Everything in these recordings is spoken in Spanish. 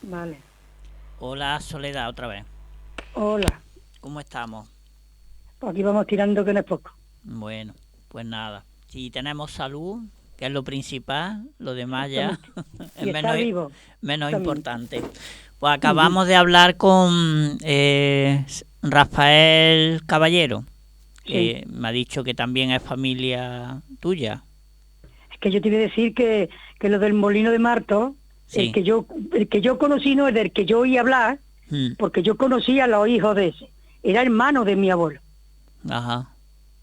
Vale. Hola Soledad, otra vez. Hola. ¿Cómo estamos? Pues aquí vamos tirando que no es poco. Bueno, pues nada. Si tenemos salud, que es lo principal, lo demás ya Exactamente. es Y estar vivo. menos También. importante. Pues acabamos de hablar con Rafael Caballero, Sí. que me ha dicho que también es familia tuya. Es que yo te iba a decir que lo del molino de Marto, Sí. el que yo conocí no es del que yo oí hablar, Mm. porque yo conocí a los hijos de ese. Era hermano de mi abuelo. Ajá.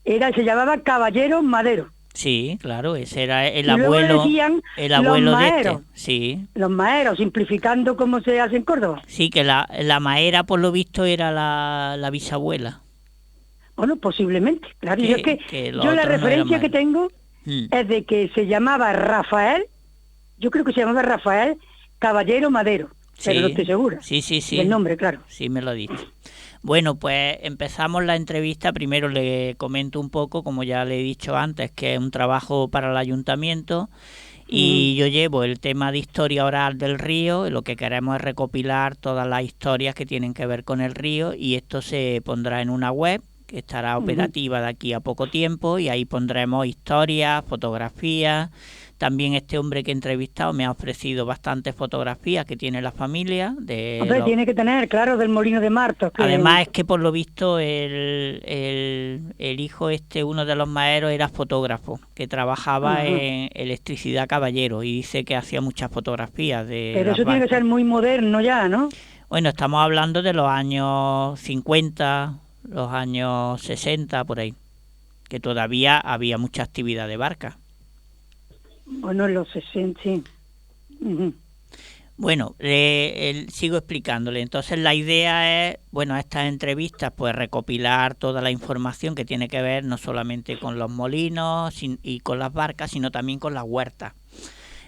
Se llamaba Caballero Madero. Sí, claro, ese era Y luego le decían el los abuelo de este. maeros. Sí. Los maeros, simplificando cómo se hace en Córdoba. Sí, que la maera, por lo visto, era la bisabuela. Bueno, posiblemente. Claro, yo es que Que los yo la otros no eran referencia que maera. tengo Mm. es de que se llamaba Rafael, yo creo que se llamaba Rafael Caballero Madero, pero no Sí, estoy segura del sí. nombre, claro. Sí, me lo ha dicho. Bueno, pues empezamos la entrevista. Primero le comento un poco, como ya le he dicho antes, que es un trabajo para el ayuntamiento Mm, y yo llevo el tema de historia oral del río. Y lo que queremos es recopilar todas las historias que tienen que ver con el río y esto se pondrá en una web que estará ujú. operativa de aquí a poco tiempo y ahí pondremos historias, fotografías. También este hombre que he entrevistado me ha ofrecido bastantes fotografías que tiene la familia de Hombre, los... tiene que tener, claro, del Molino de Martos, que Además es que por lo visto el hijo este, uno de los maeros, era fotógrafo, que trabajaba ajá. en Electricidad Caballero y dice que hacía muchas fotografías de Pero las eso tiene que barcas. ser muy moderno ya, ¿no? Bueno, estamos hablando de los años 50, los años 60, por ahí, que todavía había mucha actividad de barca. Bueno, en los 60, sí. Ujú. Bueno, sigo explicándole. Entonces la idea es, bueno, estas entrevistas, pues recopilar toda la información que tiene que ver no solamente con los molinos y con las barcas, sino también con las huertas.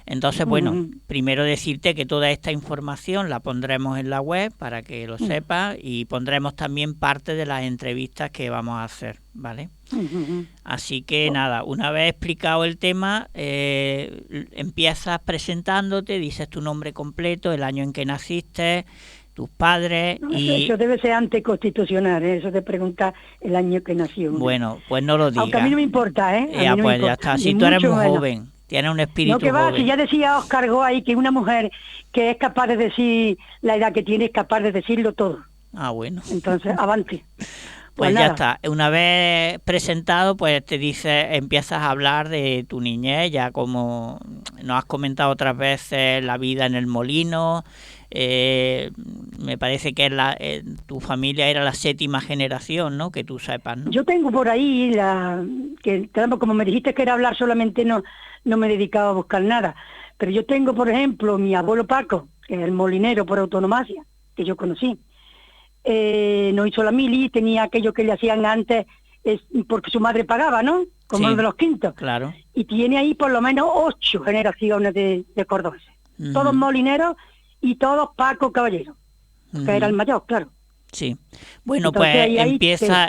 Entonces, bueno, Ujú, primero decirte que toda esta información la pondremos en la web para que lo ujú, sepas y pondremos también parte de las entrevistas que vamos a hacer, ¿vale? ujú. Así que Oh, nada, una vez explicado el tema, empiezas presentándote, dices tu nombre completo, el año en que naciste, tus padres no, eso y debe ser anticonstitucional, ¿eh? Eso de preguntar el año que nació uno. bueno, pues no lo Aunque a mí digas. no me importa, ¿eh? A mí Ya, no me pues ya importa, está. ni Si tú eres mucho muy menos. joven, tienes un No, espíritu que va, si joven. ya decía Oscar Goay que una mujer que es capaz de decir la edad que tiene es capaz de decirlo todo. Ah, bueno. Entonces, avante. Pues Pues ya nada, está. Una vez presentado, pues te dices, empiezas a hablar de tu niñez, ya como nos has comentado otras veces, la vida en el molino. eh, Me parece que tu familia era la séptima generación, ¿no? Que tú sepas, ¿no? yo tengo por ahí que claro, como me dijiste que era hablar solamente, no me he dedicado a buscar nada. Pero yo tengo, por ejemplo, mi abuelo Paco, que es el molinero por autonomacia, que yo conocí. No hizo la mili, tenía aquello que le hacían antes, porque su madre pagaba, ¿no? Como lo Sí, de los quintos. claro. Y tiene ahí por lo menos 8 generaciones de cordobeses. Todos Ujú, molineros y todos Paco Caballero, que era ujú. el mayor, claro. Sí. Bueno, Entonces pues ahí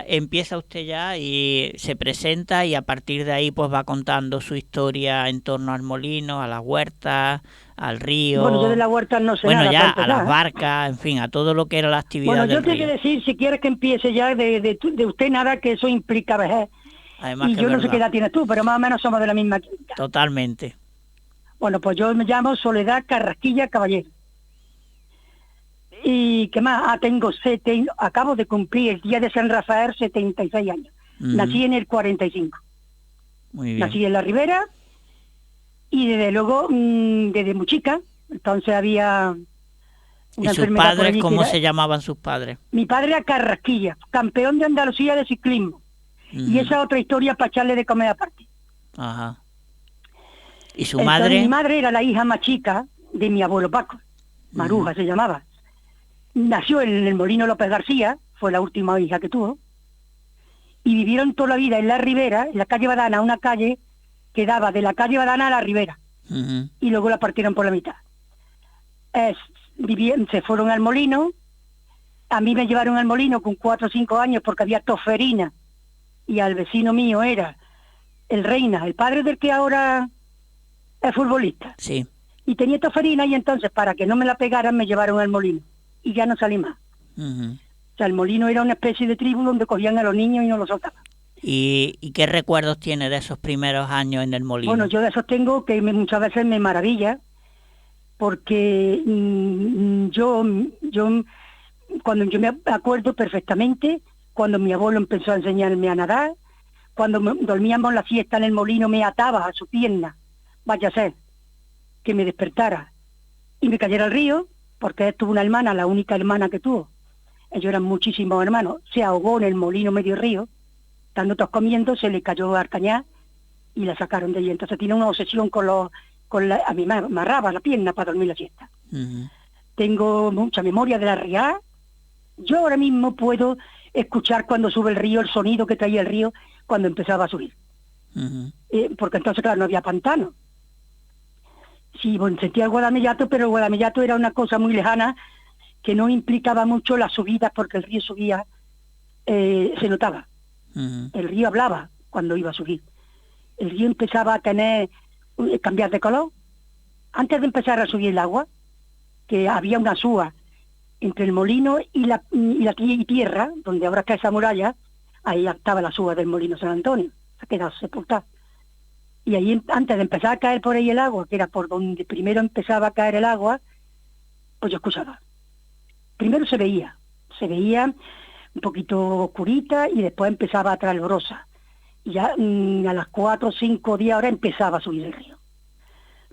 empieza usted ya y se presenta y a partir de ahí pues va contando su historia en torno al molino, a las huertas, al bueno, yo de río, la huerta no sé bueno nada para ya a las empezar, ¿eh? barcas, en fin, a todo lo que era la Bueno, actividad yo del te he que río. decir, si quieres que empiece ya de usted nada, que eso implica vejez. Además Y que es yo no sé qué verdad, edad tienes tú, pero más o menos somos de la misma quinta. totalmente. Bueno, pues yo me llamo Soledad Carrasquilla Caballero. ¿Y qué más? Acabo de cumplir el día de San Rafael 76 años. Ujú, Nací en el 45. muy bien. Nací en la Ribera y desde luego, desde muy chica, entonces había ¿Y una sus enfermedad por padres, allí que cómo era... se llamaban sus padres? Mi padre era Carrasquilla, campeón de Andalucía de ciclismo. Y Ujú, esa otra historia para echarle de comer aparte. ajá. ¿Y su Entonces mi madre? madre era la hija más chica de mi abuelo Paco, Ujú, Maruja se llamaba. Nació en el Molino López García, fue la última hija que tuvo, y vivieron toda la vida en la Ribera, en la calle Badana, una calle que daba de la calle Badana a la Ribera, ujú, y luego la partieron por la mitad. Se fueron al molino, a mí me llevaron al molino con 4 o 5 años porque había toferina, y al vecino mío era el Reina, el padre del que ahora es futbolista. Sí. Y tenía toferina y entonces para que no me la pegaran me llevaron al molino. Y ya no salí más. Ujú. O sea, el molino era una especie de tribu donde cogían a los niños y no los soltaban. ¿Y qué recuerdos tiene de esos primeros años en el Bueno, molino? yo de esos tengo que muchas veces me maravilla, porque cuando yo me acuerdo perfectamente, cuando mi abuelo empezó a enseñarme a nadar, cuando dormíamos la siesta en el molino me ataba a su pierna, vaya a ser, que me despertara y me cayera al río, porque él tuvo una hermana, la única hermana que tuvo. Ellos eran muchísimos hermanos. Se ahogó en el molino medio río, estando todos comiendo, se le cayó al cañar y la sacaron de allí. Entonces tiene una obsesión a mí me amarraba la pierna para dormir la siesta. Ujú. Tengo mucha memoria de la riada. Yo ahora mismo puedo escuchar cuando sube el río, el sonido que traía el río cuando empezaba a subir. Ujú. Porque entonces, claro, no había pantano. Sí, bueno, sentía el Guadamellato, pero el Guadamellato era una cosa muy lejana que no implicaba mucho las subidas, porque el río subía, se notaba. Ujú. El río hablaba cuando iba a subir. El río empezaba a cambiar de color. Antes de empezar a subir el agua, que había una súa entre el molino y la tierra, donde ahora está esa muralla, ahí estaba la súa del molino San Antonio, se ha quedado sepultada. Y ahí, antes de empezar a caer por ahí el agua, que era por donde primero empezaba a caer el agua, pues yo escuchaba. Primero se veía un poquito oscurita y después empezaba a traer brosa. Y ya a las 4 o 5 días ahora empezaba a subir el río.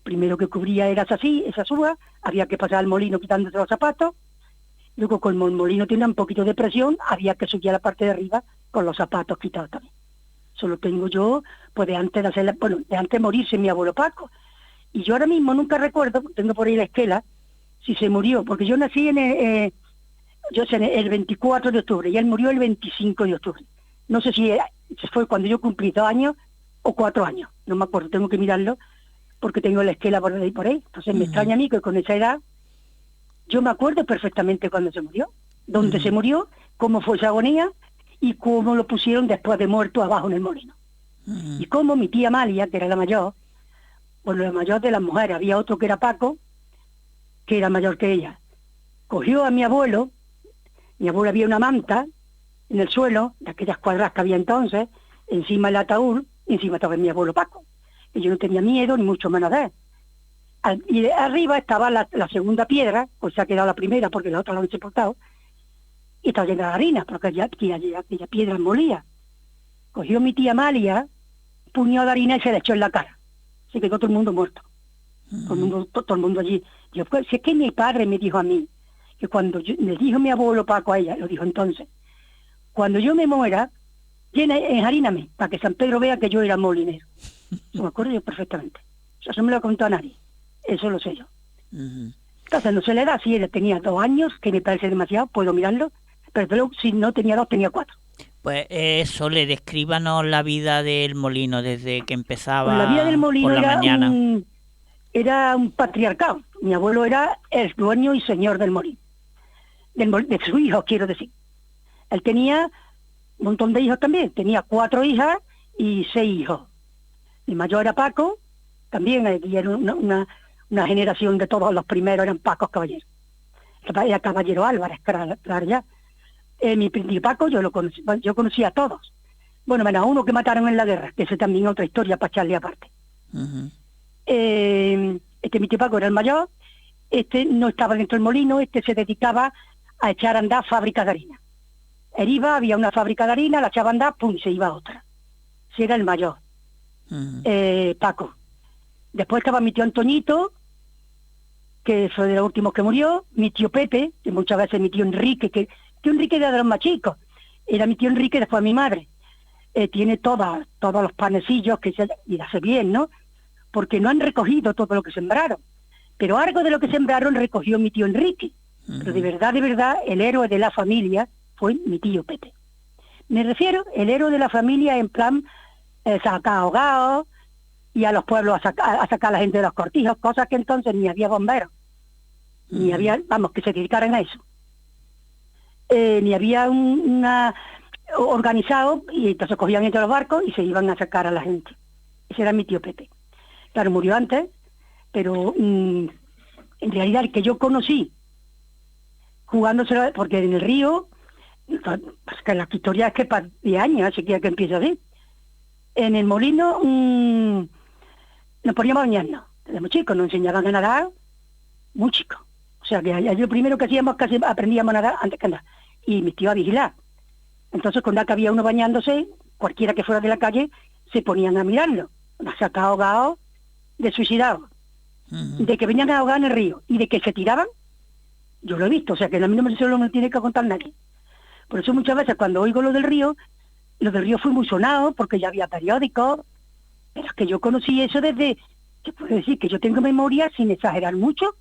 Primero que cubría era esa súa, había que pasar al molino quitándose los zapatos. Luego, como el molino tenía un poquito de presión, había que subir a la parte de arriba con los zapatos quitados también. Solo tengo yo, pues de antes de morirse mi abuelo Paco. Y yo ahora mismo nunca recuerdo, tengo por ahí la esquela, si se murió, porque yo nací el 24 de octubre y él murió el 25 de octubre. No sé si fue cuando yo cumplí 2 años o 4 años, no me acuerdo, tengo que mirarlo, porque tengo la esquela por ahí. Entonces me extraña a mí que con esa edad, yo me acuerdo perfectamente cuando se murió, dónde se murió, cómo fue esa agonía y cómo lo pusieron después de muerto abajo en el molino. Y cómo mi tía Amalia, que era la mayor de las mujeres, había otro que era Paco, que era mayor que ella, cogió a mi abuelo había una manta en el suelo, de aquellas cuadras que había entonces, encima el ataúd, y encima estaba mi abuelo Paco. Y yo no tenía miedo, ni mucho menos de él. Y arriba estaba la segunda piedra, pues se ha quedado la primera porque la otra la han sepultado, y estaba llena de harina, porque aquella piedra molía. Cogió mi tía Amalia, puñado de harina y se le echó en la cara. Se quedó todo el mundo muerto. Todo el mundo allí. Yo, pues, si es que mi padre me dijo a mí, que cuando le dijo mi abuelo Paco a ella, lo dijo entonces, cuando yo me muera, enharíname, para que San Pedro vea que yo era molinero. Eso me acuerdo yo perfectamente. Eso no me lo contó a nadie. Eso lo sé yo. Entonces no se le da, si él tenía 2 años, que me parece demasiado, puedo mirarlo, pero luego si no tenía 2, tenía 4. Pues eso, descríbanos la vida del molino desde que empezaba Pues la vida del molino por la mañana. Era un patriarcado. Mi abuelo era el dueño y señor del molino. De su hijo, quiero decir. Él tenía un montón de hijos también. Tenía 4 hijas y 6 hijos. El mayor era Paco, también aquí era una generación de todos los primeros eran Pacos caballeros. Era Caballero Álvarez, claro ya. Mi Paco yo conocía a todos. Bueno, menos a uno que mataron en la guerra, que ese también es otra historia para echarle aparte. Mi tío Paco era el mayor, no estaba dentro del molino, se dedicaba a echar a andar fábricas de harina. Él iba, había una fábrica de harina, la echaba a andar, pum, se iba a otra. Ese era el mayor, Paco. Después estaba mi tío Antoñito, que fue de los últimos que murió, mi tío Pepe, que muchas veces mi tío Enrique, que tío Enrique era de los más chicos, era mi tío Enrique, después mi madre. Tiene todos los panecillos y hace bien, ¿no? Porque no han recogido todo lo que sembraron, pero algo de lo que sembraron recogió mi tío Enrique. Pero de verdad, el héroe de la familia fue mi tío Pepe. Me refiero, el héroe de la familia en plan sacar ahogados y a los pueblos a sacar a la gente de los cortijos, cosas que entonces ni había bomberos, ni había, que se dedicaran a eso. Ni había organizado, y entonces cogían entre los barcos y se iban a sacar a la gente. Ese era mi tío Pepe. Claro, murió antes, pero en realidad el que yo conocí jugándose, porque en el río, pues que la historia es que para 10 años, así que empieza así. En el molino nos poníamos a bañarnos, desde muy chicos, nos enseñaban a nadar, muy chicos. O sea, que lo primero que hacíamos casi aprendíamos a nadar antes que andar. Y mis tíos a vigilar. Entonces, cuando había uno bañándose, cualquiera que fuera de la calle, se ponían a mirarlo. Nos sacaba ahogados, de suicidados, de que venían a ahogar en el río y de que se tiraban. Yo lo he visto, o sea, que a mí no me tiene que contar nadie. Por eso muchas veces cuando oigo lo del río fue muy sonado, porque ya había periódicos, pero es que yo conocí eso desde, se puede decir que yo tengo memoria, sin exagerar mucho,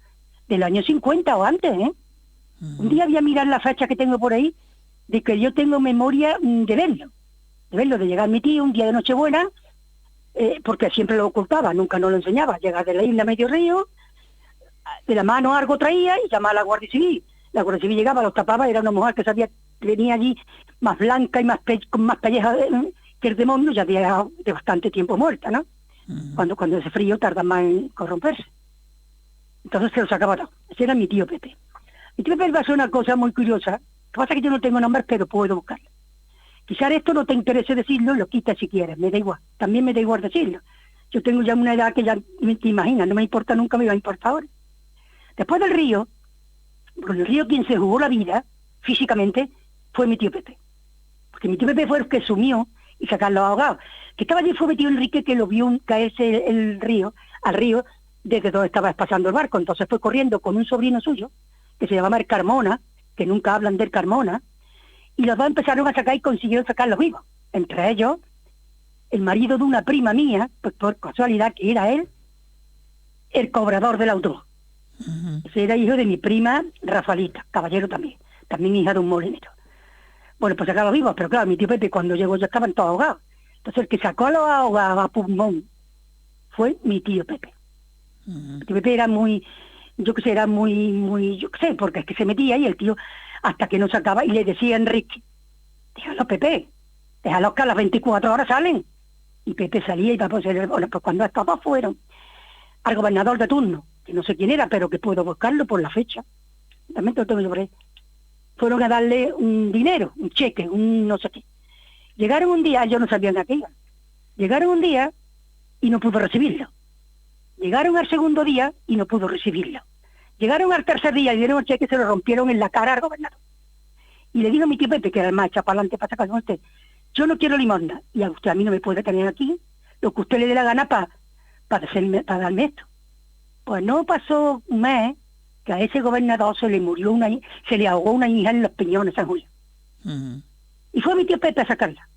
del año 50 o antes, ¿eh? Un día voy a mirar la fecha que tengo por ahí, de que yo tengo memoria de verlo, de llegar mi tío un día de Nochebuena, porque siempre lo ocultaba, nunca nos lo enseñaba, llegar de la isla a medio río, de la mano algo traía y llamaba a la Guardia Civil. La Guardia Civil llegaba, los tapaba, era una mujer que venía allí más blanca y con más pelleja que el demonio, ya de bastante tiempo muerta, ¿no? Cuando ese frío tarda más en corromperse. Entonces se lo sacaba todo. Ese era mi tío Pepe. Mi tío Pepe pasó una cosa muy curiosa, lo que pasa es que yo no tengo nombres, pero puedo buscarlo. Quizás esto no te interese decirlo, lo quitas si quieres, me da igual, también me da igual decirlo. Yo tengo ya una edad que ya te imaginas, no me importa nunca, me va a importar ahora. Después del río, con el río quien se jugó la vida, físicamente, fue mi tío Pepe. Porque mi tío Pepe fue el que sumió y sacarlo ahogado. Que estaba allí fue mi tío Enrique, que lo vio caerse al río, desde donde estaba pasando el barco. Entonces fue corriendo con un sobrino suyo, que se llamaba el Carmona, que nunca hablan del Carmona, y los dos empezaron a sacar y consiguieron sacarlos vivos. Entre ellos, el marido de una prima mía, pues por casualidad que era él, el cobrador del autobús. Ese era hijo de mi prima Rafaelita, caballero también hija de un molinero. Bueno, pues sacaron vivos, pero claro, mi tío Pepe cuando llegó ya estaban todos ahogados. Entonces el que sacó a los ahogados a pulmón fue mi tío Pepe. Mi tío Pepe era muy, yo qué sé, porque es que se metía y el tío, hasta que no sacaba, y le decía a Enrique, déjalo Pepe, déjalos que a las 24 horas salen. Y Pepe salía y bueno, pues cuando estos dos fueron al gobernador de turno, que no sé quién era, pero que puedo buscarlo por la fecha, también lo tengo yo por ahí, fueron a darle un dinero, un cheque, un no sé qué. Llegaron un día, yo no sabía de qué iban, llegaron un día y no pudo recibirlo. Llegaron al segundo día y no pudo recibirlo. Llegaron al tercer día y dieron el cheque y se lo rompieron en la cara al gobernador. Y le digo a mi tío Pepe, que era el más echa para adelante para sacar con usted, yo no quiero limosna, y a usted a mí no me puede tener aquí lo que usted le dé la gana para darme esto. Pues no pasó un mes que a ese gobernador se le ahogó una hija en los Peñones, San Julio. Y fue mi tío Pepe a sacarla.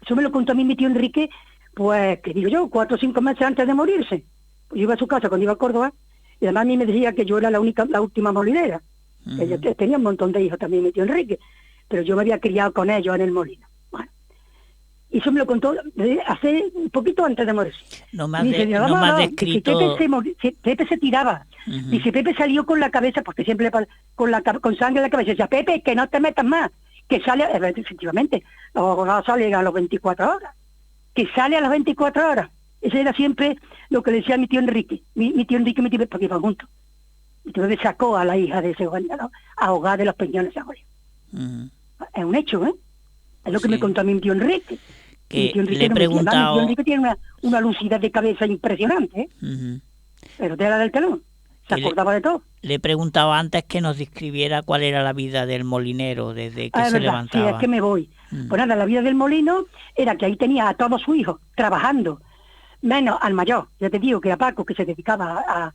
Eso me lo contó a mí mi tío Enrique, pues, que digo yo, 4 o 5 meses antes de morirse. Pues yo iba a su casa cuando iba a Córdoba, y además a mí me decía que yo era la última molinera. Ella tenía un montón de hijos también, mi tío Enrique, pero yo me había criado con ellos en el molino. Bueno, y eso me lo contó hace un poquito antes de morirse. No me has descrito... Pepe se tiraba. Dice, Pepe salió con la cabeza, porque siempre con sangre en la cabeza. Decía, Pepe, que no te metas más. Que sale, efectivamente, los abogados salen a las 24 horas. Que sale a las 24 horas. Ese era siempre lo que le decía mi tío Enrique. Mi tío Enrique y mi tío Pepe, porque iban juntos. Mi tío Pepe sacó a la hija de ese gobernador ahogada de los Peñones de San Julio. Es un hecho, ¿eh? Es lo que me contó a mí mi tío Enrique. Que le he preguntado... Mi tío Enrique tiene una lucidez de cabeza impresionante, ¿eh? Pero tela del telón. Se acordaba de todo. Le he preguntado antes que nos describiera cuál era la vida del molinero desde que se levantaba. Sí, es que me voy. Pues nada, la vida del molino era que ahí tenía a todos sus hijos trabajando, menos al mayor, ya te digo que era Paco, que se dedicaba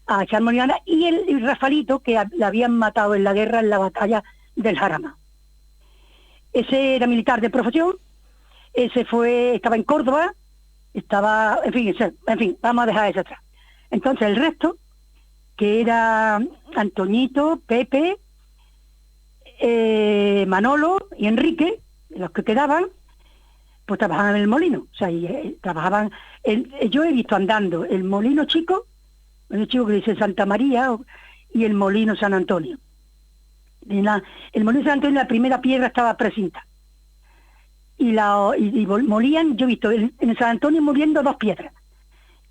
a echar molinada, y el Rafaelito, que le habían matado en la guerra, en la batalla del Jarama. Ese era militar de profesión, estaba en Córdoba, en fin, vamos a dejar eso atrás. Entonces el resto, que era Antoñito, Pepe, Manolo y Enrique, los que quedaban, pues trabajaban en el molino. O sea, trabajaban, yo he visto andando el molino chico que dice Santa María, y el molino San Antonio. El molino San Antonio, la primera piedra estaba precinta. molían, yo he visto en San Antonio moliendo 2 piedras,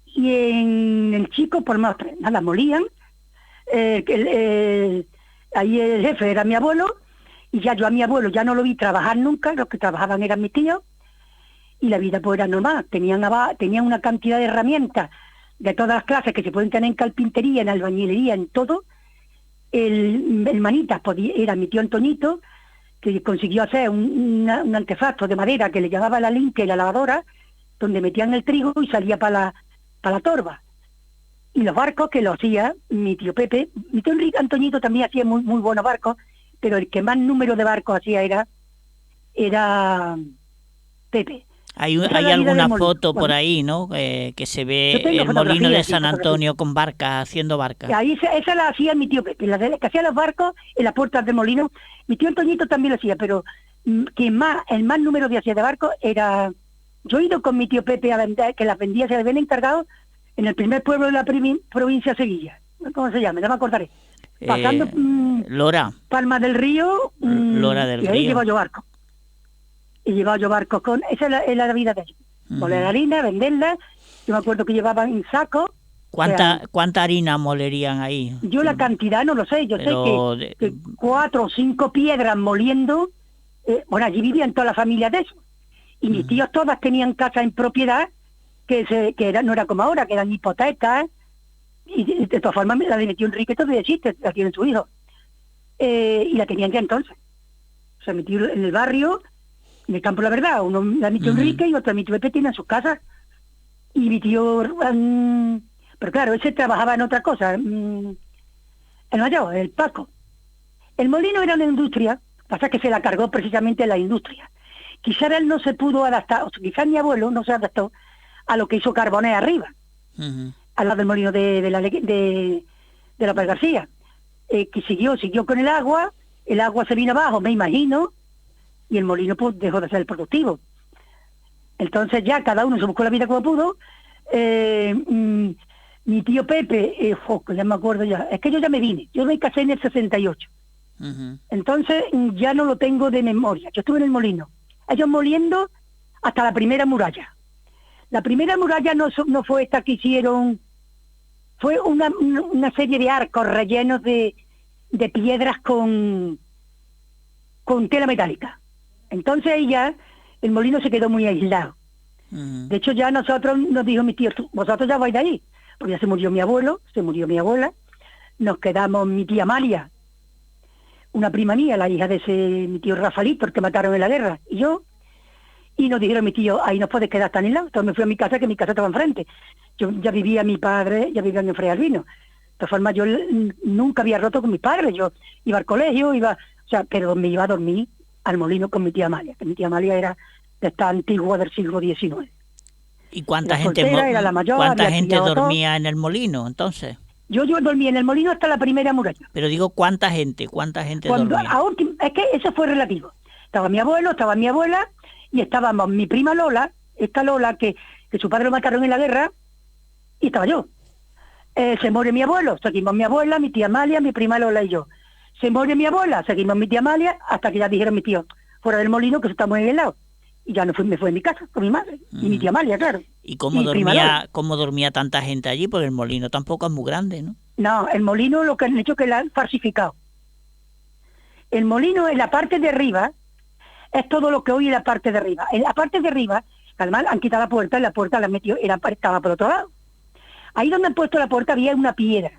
y en el Chico por más 3, nada, molían, ahí el jefe era mi abuelo, y ya yo a mi abuelo ya no lo vi trabajar nunca, los que trabajaban eran mis tíos, y la vida pues era normal, tenían una cantidad de herramientas de todas las clases que se pueden tener en carpintería, en albañilería, en todo. El Manitas era mi tío Antoñito, que consiguió hacer un artefacto de madera que le llamaba la limpia y la lavadora, donde metían el trigo y salía para la torba. Y los barcos que lo hacía mi tío Pepe. Mi tío Enrique Antoñito también hacía muy, muy buenos barcos, pero el que más número de barcos hacía era Pepe. Hay alguna foto por ahí, ¿no? Que se ve el molino de San Antonio con barcas, haciendo barcas. Ahí esa la hacía mi tío Pepe, que hacía los barcos en las puertas del molino. Mi tío Antoñito también lo hacía, pero el más número de hacía de barcos era... Yo he ido con mi tío Pepe a vender, que las vendía, se le habían encargado en el primer pueblo de la provincia de Sevilla. ¿Cómo se llama? Ya me acordaré. Pasando Lora. Palma del Río. Lora del Río. Y ahí llevaba yo barcos. Esa es la vida de ellos. Moler harina, venderla. Yo me acuerdo que llevaban en saco. ¿Cuánta harina molerían ahí? Yo la cantidad no lo sé. Yo sé que 4 o 5 piedras moliendo. Bueno, allí vivían todas las familias de eso. Y mis tíos todas tenían casa en propiedad, no era como ahora, que eran hipotecas. Y de todas formas, la de mi tío Enrique todavía existe, la tienen su hijo. Y la tenían ya entonces. O sea, mi tío en el barrio, en el campo La Verdad, uno la mi tío Enrique y otro mi tío Pepe tienen sus casas. Y mi tío... pero claro, ese trabajaba en otra cosa. El mayor, el Paco. El molino era una industria, pasa que se la cargó precisamente la industria. Quizás él no se pudo adaptar, o quizás mi abuelo no se adaptó a lo que hizo Carbonell arriba, al lado del molino de López García, que siguió con el agua se vino abajo, me imagino, y el molino pues dejó de ser el productivo. Entonces ya cada uno se buscó la vida como pudo. Mi tío Pepe, ya me acuerdo ya, es que yo ya me vine, yo me casé en el 68, entonces ya no lo tengo de memoria, yo estuve en el molino. Ellos moliendo hasta la primera muralla. La primera muralla no fue esta que hicieron, fue una serie de arcos rellenos de piedras con tela metálica. Entonces ahí ya el molino se quedó muy aislado. De hecho ya nosotros nos dijo mi tío, vosotros ya vais de ahí, porque ya se murió mi abuelo, se murió mi abuela, nos quedamos mi tía Amalia, una prima mía, la hija de mi tío Rafaelito, el que mataron en la guerra, y yo, y nos dijeron mi tío, ahí no puedes quedar hasta ni lado. Entonces me fui a mi casa, que mi casa estaba enfrente. Yo ya vivía, mi padre ya vivía en Fray Albino. De todas formas, yo nunca había roto con mi padre, yo iba al colegio, pero me iba a dormir al molino con mi tía Amalia, que mi tía Amalia era de esta antigua del siglo XIX. ¿Y cuánta gente dormía en el molino, entonces? Yo dormí en el molino hasta la primera muralla. Pero digo, ¿cuánta gente dormía? Es que eso fue relativo. Estaba mi abuelo, estaba mi abuela, y estábamos mi prima Lola, esta Lola que su padre lo mataron en la guerra, y estaba yo. Se muere mi abuelo, seguimos mi abuela, mi tía Amalia, mi prima Lola y yo. Se muere mi abuela, seguimos mi tía Amalia, hasta que ya dijeron mi tío, fuera del molino, que estamos en el lado. Y ya me fui a mi casa con mi madre, y mi tía Amalia, claro. ¿Y cómo dormía tanta gente allí? Porque el molino tampoco es muy grande, ¿no? No, el molino lo que han hecho es que lo han falsificado. El molino en la parte de arriba es todo lo que hoy es la parte de arriba. En la parte de arriba, además han quitado la puerta, y la puerta la han metido, estaba por otro lado. Ahí donde han puesto la puerta había una piedra.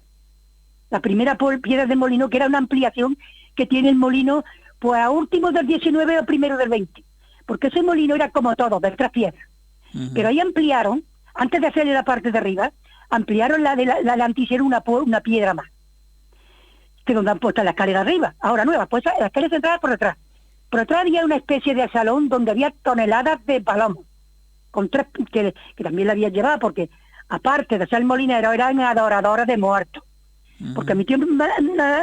La primera piedra del molino, que era una ampliación que tiene el molino pues a últimos del 19 o primero del 20. Porque ese molino era como todo, de 3 piedras. Pero ahí ampliaron, antes de hacerle la parte de arriba, ampliaron la hicieron una piedra más. Que donde han puesto la escalera arriba, ahora nueva, pues la escalera central por detrás. Por detrás había una especie de salón donde había toneladas de palomos, con 3, que también la había llevado, porque aparte de ser molinero, eran adoradores de muertos. Porque mi tío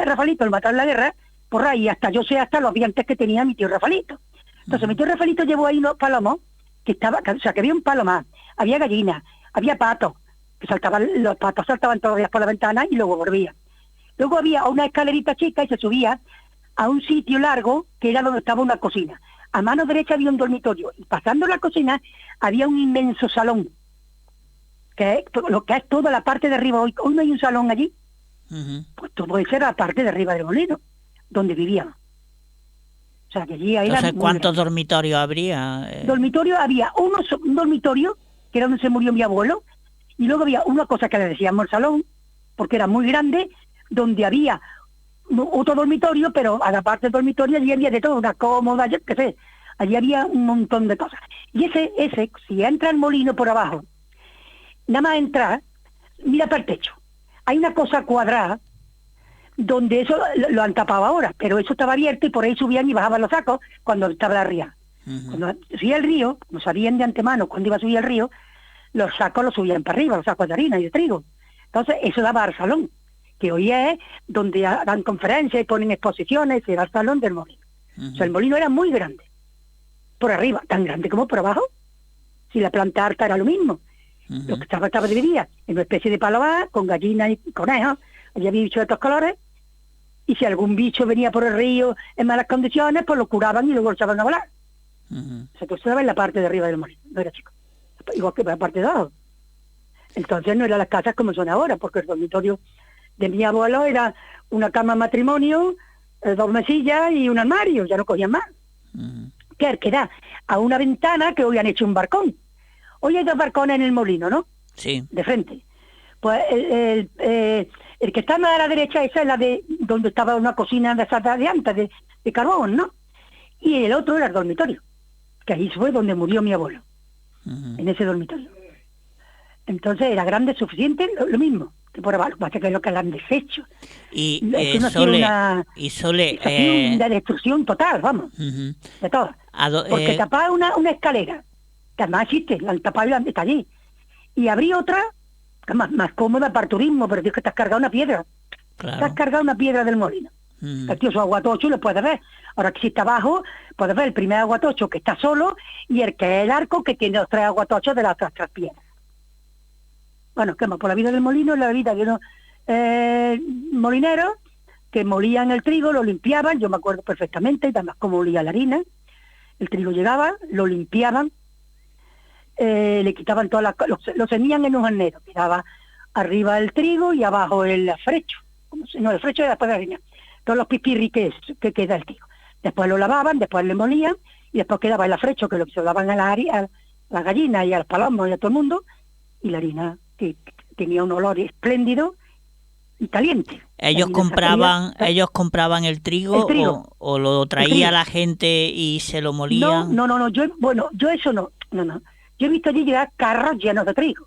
Rafaelito lo mataron en la guerra, por ahí hasta yo sé hasta los dientes que tenía mi tío Rafaelito. Entonces mi tío Rafaelito llevó ahí unos palomos, que había un palo más, había gallinas, había patos, los patos saltaban todos los días por la ventana y luego volvían. Luego había una escalerita chica y se subía a un sitio largo que era donde estaba una cocina. a mano derecha había un dormitorio, y pasando la cocina había un inmenso salón, que es lo que es toda la parte de arriba. Hoy no hay un salón allí, pues todo eso era la parte de arriba del molino, donde vivíamos. O sea, que allí era Entonces, muy ¿cuántos grande. dormitorios habría? Dormitorio había un dormitorio, que era donde se murió mi abuelo, y luego había una cosa que le decíamos el salón, porque era muy grande, donde había otro dormitorio, pero a la parte del dormitorio allí había de todo, una cómoda, yo qué sé, allí había un montón de cosas. Y ese, si entra el molino por abajo, nada más entrar, mira para el techo. Hay una cosa cuadrada, donde eso lo han tapado ahora, pero eso estaba abierto y por ahí subían y bajaban los sacos cuando estaba la ría. Cuando subía el río, no sabían de antemano cuando iba a subir el río, los sacos los subían para arriba, los sacos de harina y de trigo. Entonces eso daba al salón, que hoy es donde dan conferencias y ponen exposiciones, era el salón del molino. O sea, el molino era muy grande, por arriba, tan grande como por abajo. Si la planta alta era lo mismo. Lo que estaba dividida en una especie de paloar, con gallinas y conejos, allí había bichos de estos colores, y si algún bicho venía por el río en malas condiciones, pues lo curaban y luego lo echaban a volar. O sea, que eso estaba en la parte de arriba del molino, no era chico. Igual que en la parte de abajo. Entonces no eran las casas como son ahora, porque el dormitorio de mi abuelo era una cama matrimonio, 2 mesillas y un armario, ya no cogían más. Que da a una ventana que hoy han hecho un balcón. Hoy hay 2 balcones en el molino, ¿no? Sí. De frente. Pues el que está más a la derecha, esa es la de donde estaba una cocina de esas de antes, de carbón, ¿no? Y el otro era el dormitorio, que ahí fue donde murió mi abuelo, en ese dormitorio. Entonces era grande, suficiente, lo mismo que por abajo, que es lo que le han deshecho. Y Sole, una destrucción total, vamos, de todo. Porque tapaba una escalera, que además existe, la han tapado y está allí. Y abrí otra, que es más cómoda para turismo, pero tienes que estás cargado una piedra. Claro. Estás cargado una piedra del molino. El tío su aguatocho lo puedes ver. Ahora que si está abajo, puedes ver el primer aguatocho que está solo y el que es el arco que tiene los 3 aguatochos de las otras 3 piedras. Bueno, ¿qué más? Por la vida del molino, la vida de unos molineros que molían el trigo, lo limpiaban, yo me acuerdo perfectamente, y además cómo olía la harina. El trigo llegaba, lo limpiaban, le quitaban todas lo ceñían en un hornero, quedaba arriba el trigo y abajo el afrecho. El frecho era después de la harina. Todos los pipirri que queda el trigo. Después lo lavaban, después le molían, y después quedaba el afrecho, que lo que se lo daban a las gallinas y a los palomos y a todo el mundo, y la harina que tenía un olor espléndido y caliente. Ellos compraban el trigo o lo traía la gente y se lo molían. No, yo eso no. Yo he visto allí llegar carros llenos de trigo.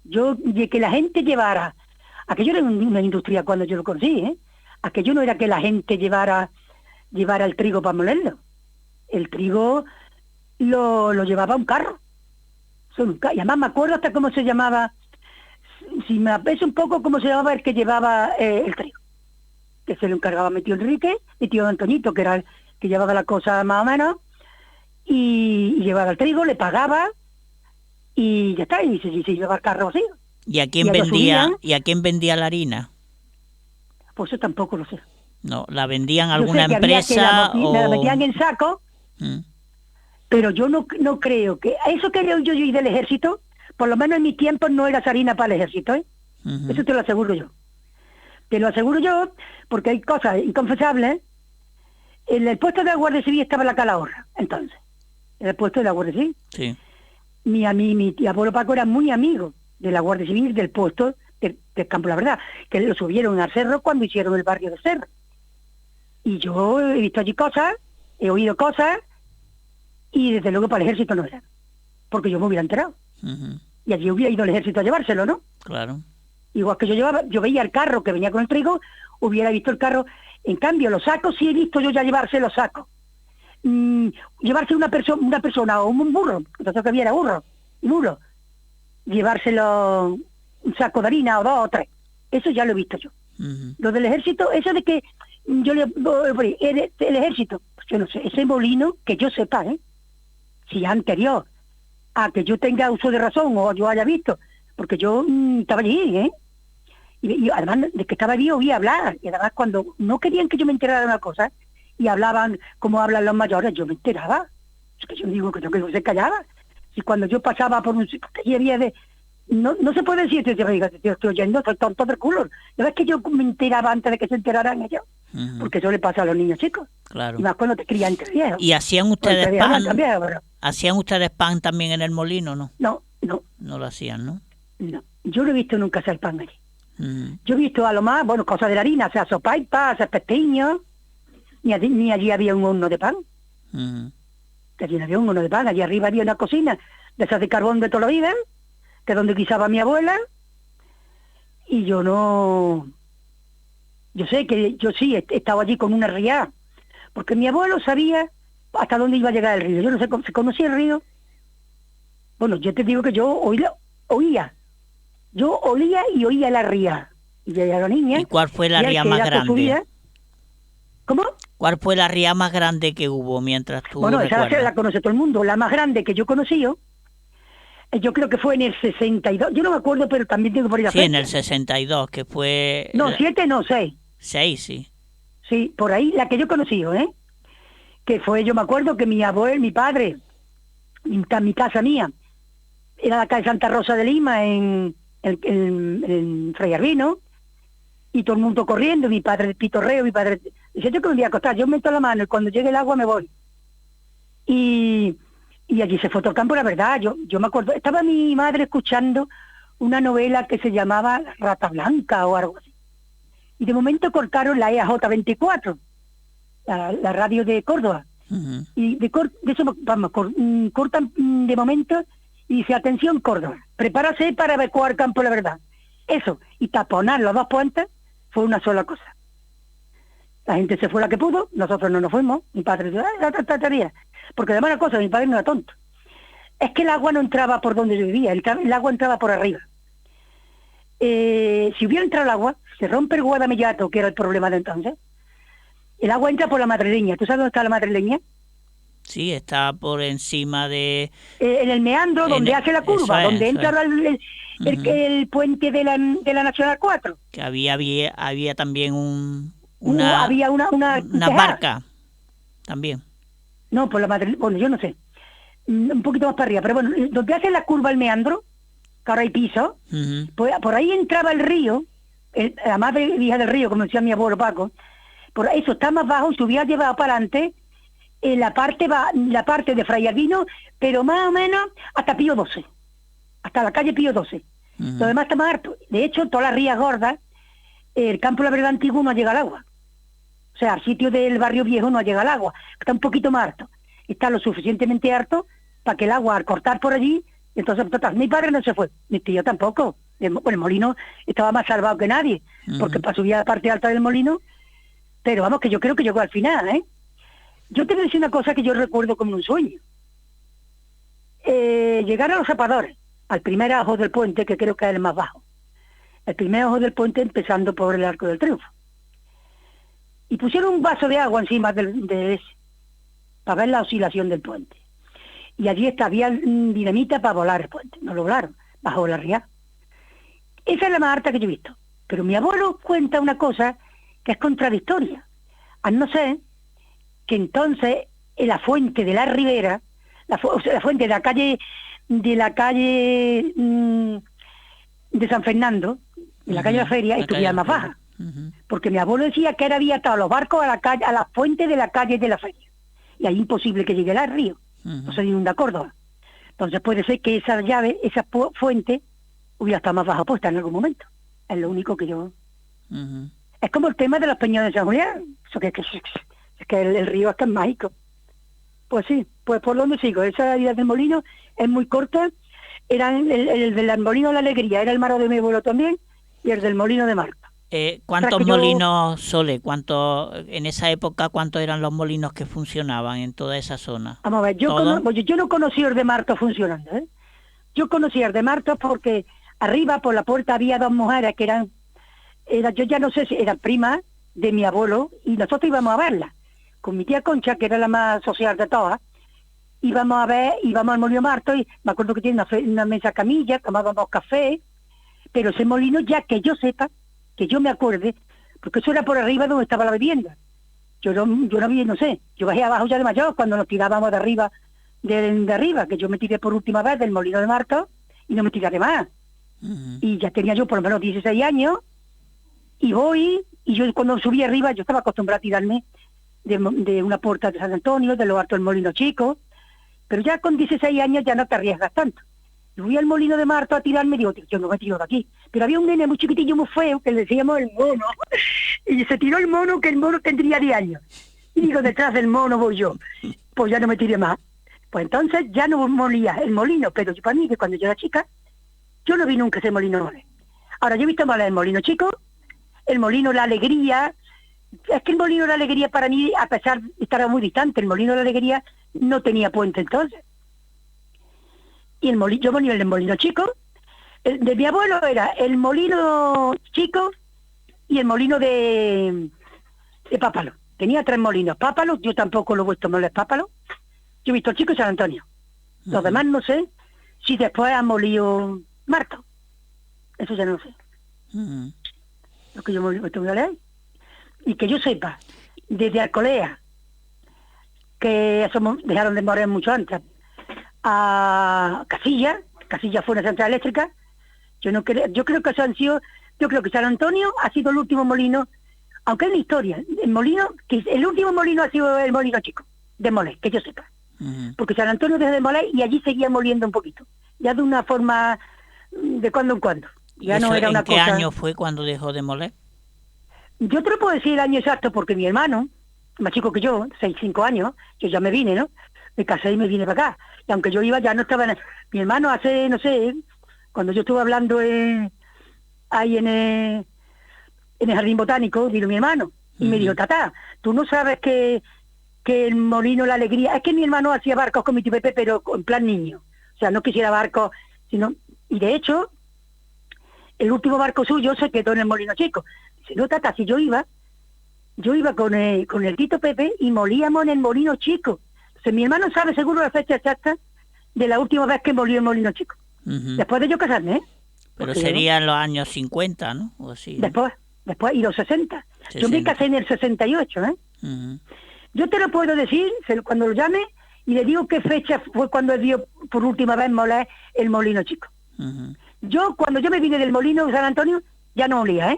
De que la gente llevara, aquello era una industria cuando yo lo conocí, aquello no era que la gente llevara el trigo para molerlo. El trigo lo llevaba un carro. Y además me acuerdo hasta cómo se llamaba, si me aprecio un poco cómo se llamaba el que llevaba el trigo, que se lo encargaba mi tío Enrique, mi tío Antoñito, que era el que llevaba la cosa más o menos, y llevaba el trigo, le pagaba, y ya está, y se llevaba el carro así. ¿Y a quién vendía la harina? Pues eso tampoco lo sé. No, ¿la vendían a alguna empresa o...? La metían en saco, pero yo no creo que... Eso que yo y del ejército, por lo menos en mi tiempo no era harina para el ejército, Eso te lo aseguro yo. Te lo aseguro yo, porque hay cosas inconfesables. En el puesto de la Guardia Civil estaba la Calahorra, entonces. En el puesto de la Guardia Civil. Sí. Mi abuelo Paco era muy amigo de la Guardia Civil, del puesto del campo, la verdad, que lo subieron al cerro cuando hicieron el barrio del cerro. Y yo he visto allí cosas, he oído cosas, y desde luego para el ejército no era, porque yo me hubiera enterado. Y allí hubiera ido el ejército a llevárselo, ¿no? Claro. Igual que yo veía el carro que venía con el trigo, hubiera visto el carro. En cambio, los sacos sí he visto yo ya llevarse los sacos. Llevarse una persona o un burro, entonces que había era burro, llevárselo un saco de harina o 2 o 3. Eso ya lo he visto yo. Lo del ejército, eso de que el ejército, pues yo no sé, ese molino, que yo sepa, si es anterior a que yo tenga uso de razón o yo haya visto, porque yo estaba allí, y además de que estaba allí oía hablar, y además cuando no querían que yo me enterara de una cosa, y hablaban como hablan los mayores, yo me enteraba. Es que yo digo que yo que no se callaba. Y cuando yo pasaba por un sitio que había de... No se puede decir, tío, estoy oyendo, soy tonto del culo. ¿No ves que yo me enteraba antes de que se enteraran ellos? Porque eso le pasa a los niños chicos. Claro. Y más cuando te crían entre viejos. ¿Y hacían ustedes pan? También, pero... ¿Hacían ustedes pan también en el molino, no? No. No lo hacían, ¿no? No. Yo no he visto nunca hacer pan allí. Yo he visto a lo más, bueno, cosas de la harina, o sea, sopaipas, hacer pestiños. Ni allí había un horno de pan. Allí no había un horno de pan. Allí arriba había una cocina de esas de carbón de toda la vida, que es donde guisaba mi abuela. Y yo no... Yo sé que yo sí he estado allí con una ría, porque mi abuelo sabía hasta dónde iba a llegar el río. Yo no sé, ¿se conocía el río? Bueno, yo te digo que yo oía. Yo olía y oía la ría. Y yo era niña. ¿Y cuál fue la ría más grande? ¿Cómo? ¿Cuál fue la ría más grande que hubo mientras tú Bueno, recuerdas? esa la conoce todo el mundo. La más grande que yo conocí, yo creo que fue en el 62. Yo no me acuerdo, pero también tengo por ahí la fecha. Sí, en el 62, que fue... No, 7 no, 6. 6, sí. Sí, por ahí, la que yo conocí, que fue, yo me acuerdo que mi abuelo, mi padre, mi casa mía, era la calle Santa Rosa de Lima, en Fray Arbino, y todo el mundo corriendo, mi padre pitorreo, mi padre... Dice, yo que me voy a acostar, yo meto la mano y cuando llegue el agua me voy. Y allí se fue todo el campo, la verdad, yo me acuerdo, estaba mi madre escuchando una novela que se llamaba Rata Blanca o algo así. Y de momento cortaron la EAJ24, la radio de Córdoba. Y de eso, vamos, cortan de momento y dice, atención Córdoba, prepárase para evacuar campo, la verdad. Eso, y taponar los dos puentes fue una sola cosa. La gente se fue la que pudo, nosotros no nos fuimos, mi padre dice, la tarea. Porque además una cosa, mi padre no era tonto. Es que el agua no entraba por donde yo vivía, el agua entraba por arriba. Si hubiera entrado el agua, se rompe el Guadamillato, que era el problema de entonces. El agua entra por la madrileña. ¿Tú sabes dónde está la madrileña? Sí, está por encima de... en el meandro, donde hace la curva, donde entra el puente de la Nacional 4. Que había también había una barca, también. No, por la madrileña, bueno, yo no sé. Un poquito más para arriba, pero bueno, donde hace la curva el meandro, que ahora hay piso, pues por ahí entraba el río, la madre hija del río, como decía mi abuelo Paco, por eso está más bajo y se hubiera llevado para adelante la parte de Fray Albino, pero más o menos hasta Pío XII, hasta la calle Pío XII. Lo demás está más harto. De hecho, todas las rías gordas, el campo de la verdad antiguo no llega al agua. O sea, al sitio del barrio viejo no llega al agua, está un poquito más harto. Está lo suficientemente harto para que el agua, al cortar por allí, entonces, total, mi padre no se fue, mi tío tampoco. El molino estaba más salvado que nadie, porque para subir a la parte alta del molino, pero vamos, que yo creo que llegó al final, Yo te voy a decir una cosa que yo recuerdo como un sueño. Llegar a los zapadores, al primer ajo del puente, que creo que es el más bajo. El primer ajo del puente empezando por el Arco del Triunfo. Y pusieron un vaso de agua encima de ese, para ver la oscilación del puente. Y allí había dinamita para volar el puente. No lo volaron, bajo la ría. Esa es la más harta que yo he visto. Pero mi abuelo cuenta una cosa que es contradictoria. Al no ser que entonces en la fuente de la Ribera, la fuente de la calle de San Fernando, de la calle de la Feria, estuviera más baja. Porque mi abuelo decía que era había atado los barcos a la fuente de la calle de la Feria. Y ahí imposible que llegue al río. No se inunda Córdoba. Entonces puede ser que esa llave, esa fuente, hubiera estado más baja puesta en algún momento. Es lo único que yo... Es como el tema de los peñones de San Julián. Eso es que el río es tan mágico. Pues sí, pues por donde sigo. Esa vida del molino es muy corta. Era el del molino de la Alegría, era el maro de mi abuelo también, y el del molino de Marta. ¿Cuántos molinos, Sole? En esa época, cuántos eran los molinos que funcionaban en toda esa zona? Vamos a ver, yo no conocí el de Marta funcionando, Yo conocí el de Marta porque arriba por la puerta había dos mujeres que eran yo ya no sé si eran primas de mi abuelo, y nosotros íbamos a verla, con mi tía Concha, que era la más social de todas. Íbamos al molino Marta, y me acuerdo que tiene una mesa camilla, tomábamos café, pero ese molino, ya que yo sepa, que yo me acuerde, porque eso era por arriba donde estaba la vivienda. yo no vi, no sé, yo bajé abajo ya de mayor cuando nos tirábamos de arriba, de arriba, que yo me tiré por última vez del Molino de Marto y no me tiré más. Y ya tenía yo por lo menos 16 años y voy, y yo cuando subí arriba yo estaba acostumbrada a tirarme de una puerta de San Antonio, de lo alto del Molino Chico, pero ya con 16 años ya no te arriesgas tanto. Y voy al Molino de Marto a tirarme y digo, yo no me tiro de aquí. Pero había un nene muy chiquitillo, muy feo, que le decíamos el mono, y se tiró el mono, que el mono tendría 10 años. Y digo, detrás del mono voy yo. Pues ya no me tiré más. Pues entonces ya no molía el molino, pero yo, para mí, que cuando yo era chica, yo no vi nunca ese molino moler. Ahora, yo he visto moler el Molino Chico, el Molino La Alegría. Es que el Molino La Alegría para mí, a pesar de estar muy distante, el Molino La Alegría no tenía puente entonces. Y el molino, yo ponía el Molino Chico, el de mi abuelo era el Molino Chico y el Molino de Pápalo. Tenía 3 molinos. Pápalo, yo tampoco lo he visto moler Pápalo. Yo he visto el Chico y San Antonio. Los demás no sé si después han molido Marto. Eso ya no sé. Lo que yo me tengo que leer. Y que yo sepa, desde Alcolea, que eso dejaron de morir mucho antes, a Casilla fue una central eléctrica, yo creo que eso han sido, yo creo que San Antonio ha sido el último molino, aunque es la historia, el último molino ha sido el Molino Chico, de moler, que yo sepa. Porque San Antonio dejó de moler y allí seguía moliendo un poquito, ya de una forma de cuando en cuando. Ya no era una cosa. ¿En qué año fue cuando dejó de moler? Yo te lo puedo decir el año exacto porque mi hermano, más chico que yo, 5 años, yo ya me vine, ¿no? Me casé y me vine para acá. Y aunque yo iba, ya no estaba... Mi hermano hace, no sé, cuando yo estuve hablando ahí en el Jardín Botánico, vino mi hermano y me dijo, Tata, tú no sabes que el Molino La Alegría... Es que mi hermano hacía barcos con mi tío Pepe, pero en plan niño. O sea, no quisiera barcos, sino... Y de hecho, el último barco suyo se quedó en el Molino Chico. Dice, no, Tata, si yo iba con el Tito Pepe y molíamos en el Molino Chico. Entonces, mi hermano sabe seguro la fecha exacta de la última vez que molió el Molino Chico. Después de yo casarme, ¿eh? Pero serían los años 50, ¿no? O así, ¿no? Después, y los 60. Yo me casé en el 68, ¿eh? Yo te lo puedo decir cuando lo llame y le digo qué fecha fue cuando él vio por última vez moler el Molino Chico. Cuando yo me vine del Molino de San Antonio, ya no olía, ¿eh?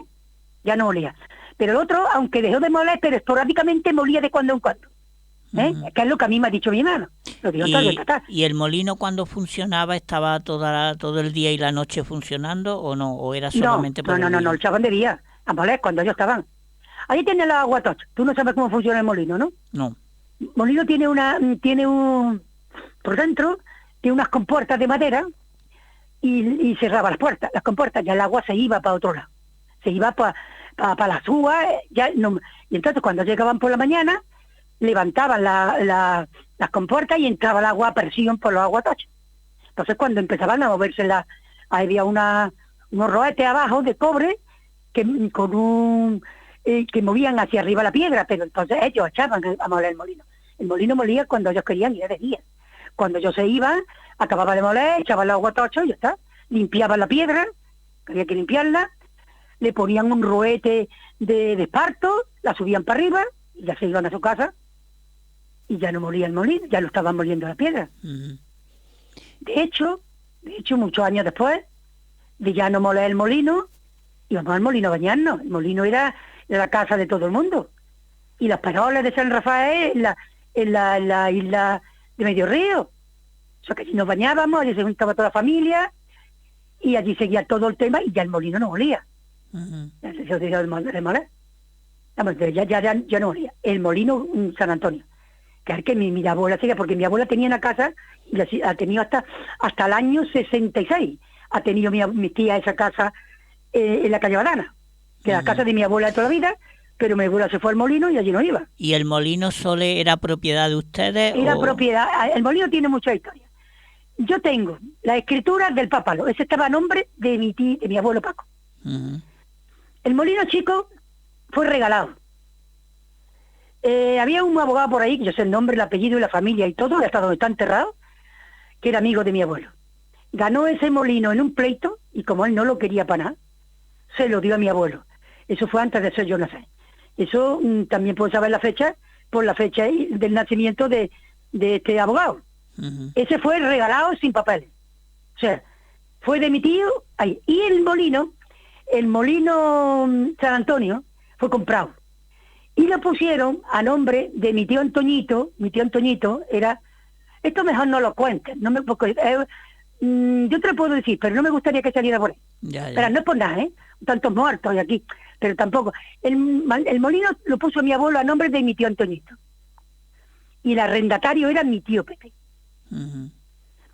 Ya no olía. Pero el otro, aunque dejó de moler, pero esporádicamente molía de cuando en cuando. Que es lo que a mí me ha dicho mi hermano. ¿Y el molino cuando funcionaba estaba todo el día y la noche funcionando o no? ¿O era solamente por el día? No, echaban de día, a moler cuando ellos estaban. Ahí tiene la agua tocha. Tú no sabes cómo funciona el molino, ¿no? No. El molino tiene un por dentro, tiene unas compuertas de madera y cerraba las puertas, las compuertas, ya el agua se iba para otro lado. Se iba para las uvas, ya no. Y entonces cuando llegaban por la mañana, levantaban las compuertas y entraba el agua a presión por los aguatochos. Entonces cuando empezaban a moverse había unos roetes abajo de cobre que movían hacia arriba la piedra, pero entonces ellos echaban a moler el molino. El molino molía cuando ellos querían ir de día. Cuando ellos se iban, acababa de moler, echaban el aguatocho y ya está. Limpiaban la piedra, había que limpiarla, le ponían un roete de esparto, la subían para arriba y ya se iban a su casa y ya no molía el molino, ya lo estaban moliendo la piedra. De hecho, muchos años después de ya no moler el molino, íbamos al molino a bañarnos. El molino era la casa de todo el mundo. Y las perolas de San Rafael en la isla de Medio Río. O sea que si nos bañábamos, allí se juntaba toda la familia y allí seguía todo el tema y ya el molino no olía. Ya se dejó de moler. Ya no olía. El molino San Antonio. Que es que mi abuela seguía, porque mi abuela tenía una casa y ha tenido hasta el año 66. Ha tenido mi tía esa casa en la calle Badana, que es la casa de mi abuela de toda la vida, pero mi abuela se fue al molino y allí no iba. ¿Y el molino Sole era propiedad de ustedes? Era propiedad, el molino tiene mucha historia. Yo tengo la escritura del Pápalo, ese estaba a nombre de mi abuelo Paco. El Molino Chico fue regalado. Había un abogado por ahí, que yo sé el nombre, el apellido y la familia y todo, hasta donde está enterrado, que era amigo de mi abuelo. Ganó ese molino en un pleito, y como él no lo quería para nada, se lo dio a mi abuelo. Eso fue antes de ser yo nacer. Eso también puedo saber la fecha, por la fecha del nacimiento de este abogado. Ujú. Ese fue regalado sin papeles. O sea, fue de mi tío ahí. Y el molino San Antonio, fue comprado. Y lo pusieron a nombre de mi tío Antoñito. Mi tío Antoñito era... Esto mejor no lo cuentes, porque, yo te lo puedo decir, pero no me gustaría que saliera por ahí. Ya, ya. Pero no es por nada, ¿eh? Tantos muertos hay aquí, pero tampoco. El molino lo puso mi abuelo a nombre de mi tío Antoñito. Y el arrendatario era mi tío Pepe. Ujú.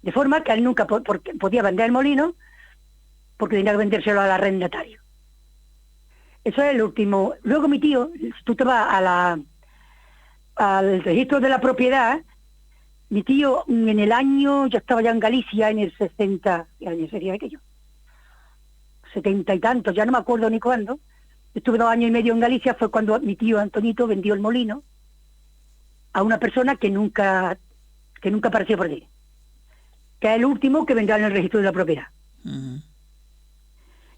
De forma que él nunca podía vender el molino, porque tenía que vendérselo al arrendatario. Eso es el último. Luego mi tío, si tú te vas al registro de la propiedad, mi tío en el año, yo estaba ya en Galicia en el 60, ¿qué año sería aquello? 70 y tantos, ya no me acuerdo ni cuándo. Estuve 2 años y medio en Galicia, fue cuando mi tío Antonito vendió el molino a una persona que nunca apareció por allí, que es el último que vendrá en el registro de la propiedad. Ujú.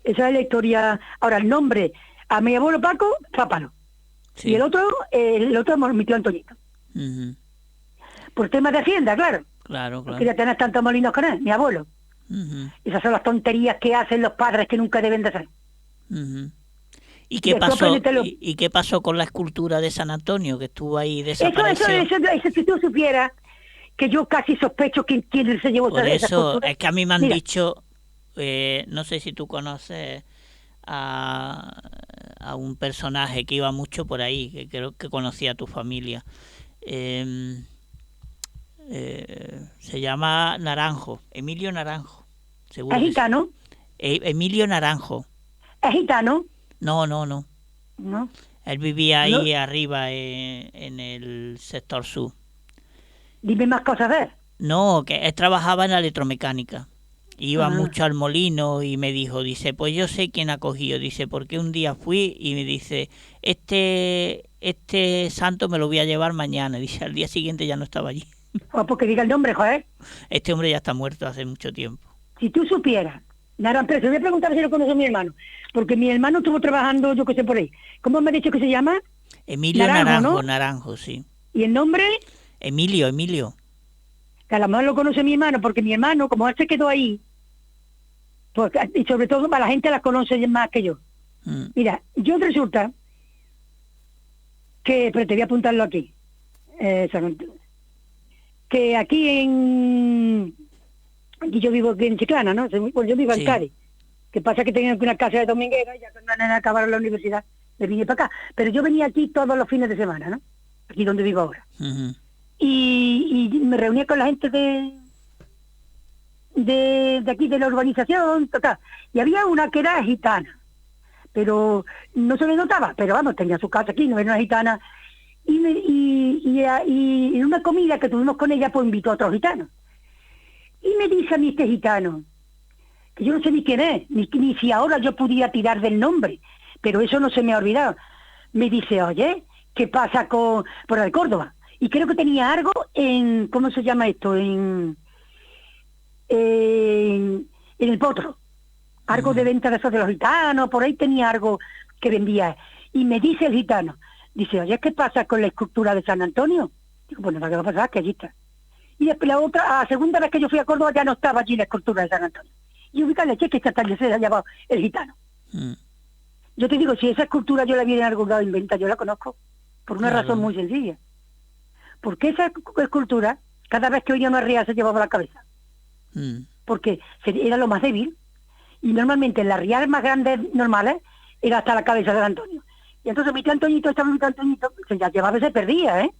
Esa es la historia. Ahora, el nombre, a mi abuelo Paco, Rápalo. Sí. Y el otro mi tío Antonito. Ujú. Por temas de hacienda, claro. Claro, No claro. quería tener tantos molinos con él, mi abuelo. Ujú. Esas son las tonterías que hacen los padres que nunca deben de hacer. Ujú. ¿Y Después apréndetelo. qué pasó con la escultura de San Antonio que estuvo ahí Eso, desapareció? si tú supieras que yo casi sospecho quién se llevó Por esa eso escultura. es que a mí me han Mira, dicho, no sé si tú conoces a un personaje que iba mucho por ahí, que creo que conocía a tu familia. Eh, se llama Naranjo, Emilio Naranjo, seguro es que sí. gitano, Emilio Naranjo. es gitano, No, no, no. ¿no? Él vivía No, ahí arriba en el sector sur. dime más cosas de él. No, que él trabajaba en la electromecánica. Iba Ah, mucho al molino y me dijo, dice, pues yo sé quién ha cogido. Dice, porque un día fui y me dice, este santo me lo voy a llevar mañana. Dice, al día siguiente ya no estaba allí. porque diga el nombre, joder. Este hombre ya está muerto hace mucho tiempo. Si tú supieras, Naran, pero te voy a preguntar si lo conoce mi hermano, porque mi hermano estuvo trabajando, yo qué sé, por ahí. ¿Cómo me ha dicho que se llama? Emilio Naranjo, Naranjo, ¿no? Naranjo, sí. Y el nombre, Emilio. que a lo mejor lo conoce mi hermano, porque mi hermano, como él se quedó ahí, pues, y sobre todo para la gente la conoce más que yo. Mm. Mira, yo resulta que, pero te voy a apuntarlo aquí, que aquí yo vivo aquí en Chiclana, ¿no? Pues yo vivo en Sí. Cádiz. Que pasa que tenía una casa de dominguera y ya cuando acabaron la universidad me vine para acá. Pero yo venía aquí todos los fines de semana, ¿no? Aquí donde vivo ahora. Ujú. Y me reunía con la gente de aquí de la urbanización, total. Y había una que era gitana, pero no se le notaba, pero vamos, tenía su casa aquí, no era una gitana. Y en una comida que tuvimos con ella, pues invitó a otros gitanos. Y me dice a mí este gitano, que yo no sé ni quién es, ni si ahora yo pudiera tirar del nombre, pero eso no se me ha olvidado. Me dice, oye, ¿qué pasa por el Córdoba? Y creo que tenía algo en, ¿cómo se llama esto? En el Potro. Algo de venta de esos de los gitanos, por ahí tenía algo que vendía. Y me dice el gitano, dice, oye, ¿qué pasa con la escultura de San Antonio? Digo, bueno, ¿qué va a pasar? Que allí está. Y después la segunda vez que yo fui a Córdoba ya no estaba allí la escultura de San Antonio. Y ubícale, que esta tarde se ha llamado el gitano. Mm. Yo te digo, si esa escultura yo la vi en algún lado inventa, yo la conozco, por una Claro. razón muy sencilla. Porque esa escultura, cada vez que oía una ría se llevaba la cabeza. Mm. Porque era lo más débil. Y normalmente en las riadas más grandes normales era hasta la cabeza de Antonio. Y entonces mi tío Antoñito, se ya llevaba y se perdía, ¿eh?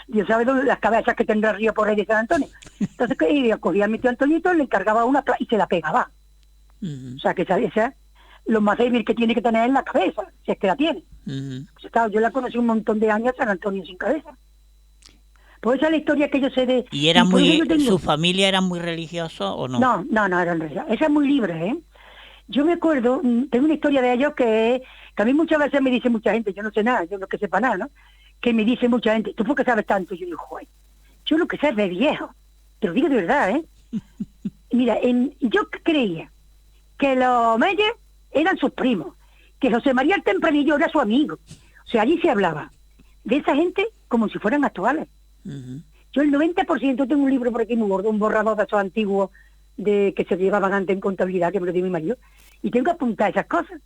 Dios sabe dónde las cabezas que tendrá el río por ahí de San Antonio. Entonces cogía a mi tío Antoñito, le encargaba una y se la pegaba. Ujú. O sea, que esa lo más débil que tiene que tener en la cabeza, si es que la tiene. Ujú. Pues, claro, yo la conocí un montón de años, San Antonio sin cabeza. Pues esa es la historia que yo sé de... ¿Y era por eso yo tengo... su familia era muy religioso o no? No, era en realidad. Esa es muy libre, ¿eh? Yo me acuerdo, tengo una historia de ellos que a mí muchas veces me dice mucha gente, yo no sé nada, yo no que sepa nada, ¿no? Que me dice mucha gente, ¿tú por qué sabes tanto? Y yo digo, joder, yo lo que sé es de viejo. Te lo digo de verdad, ¿eh? Mira, yo creía que los Meyers eran sus primos, que José María el Tempranillo era su amigo. O sea, allí se hablaba de esa gente como si fueran actuales. Yo el 90% tengo un libro por aquí muy gordo, un borrador de esos antiguos de que se llevaban antes en contabilidad, que me lo dio mi marido, y tengo que apuntar esas cosas.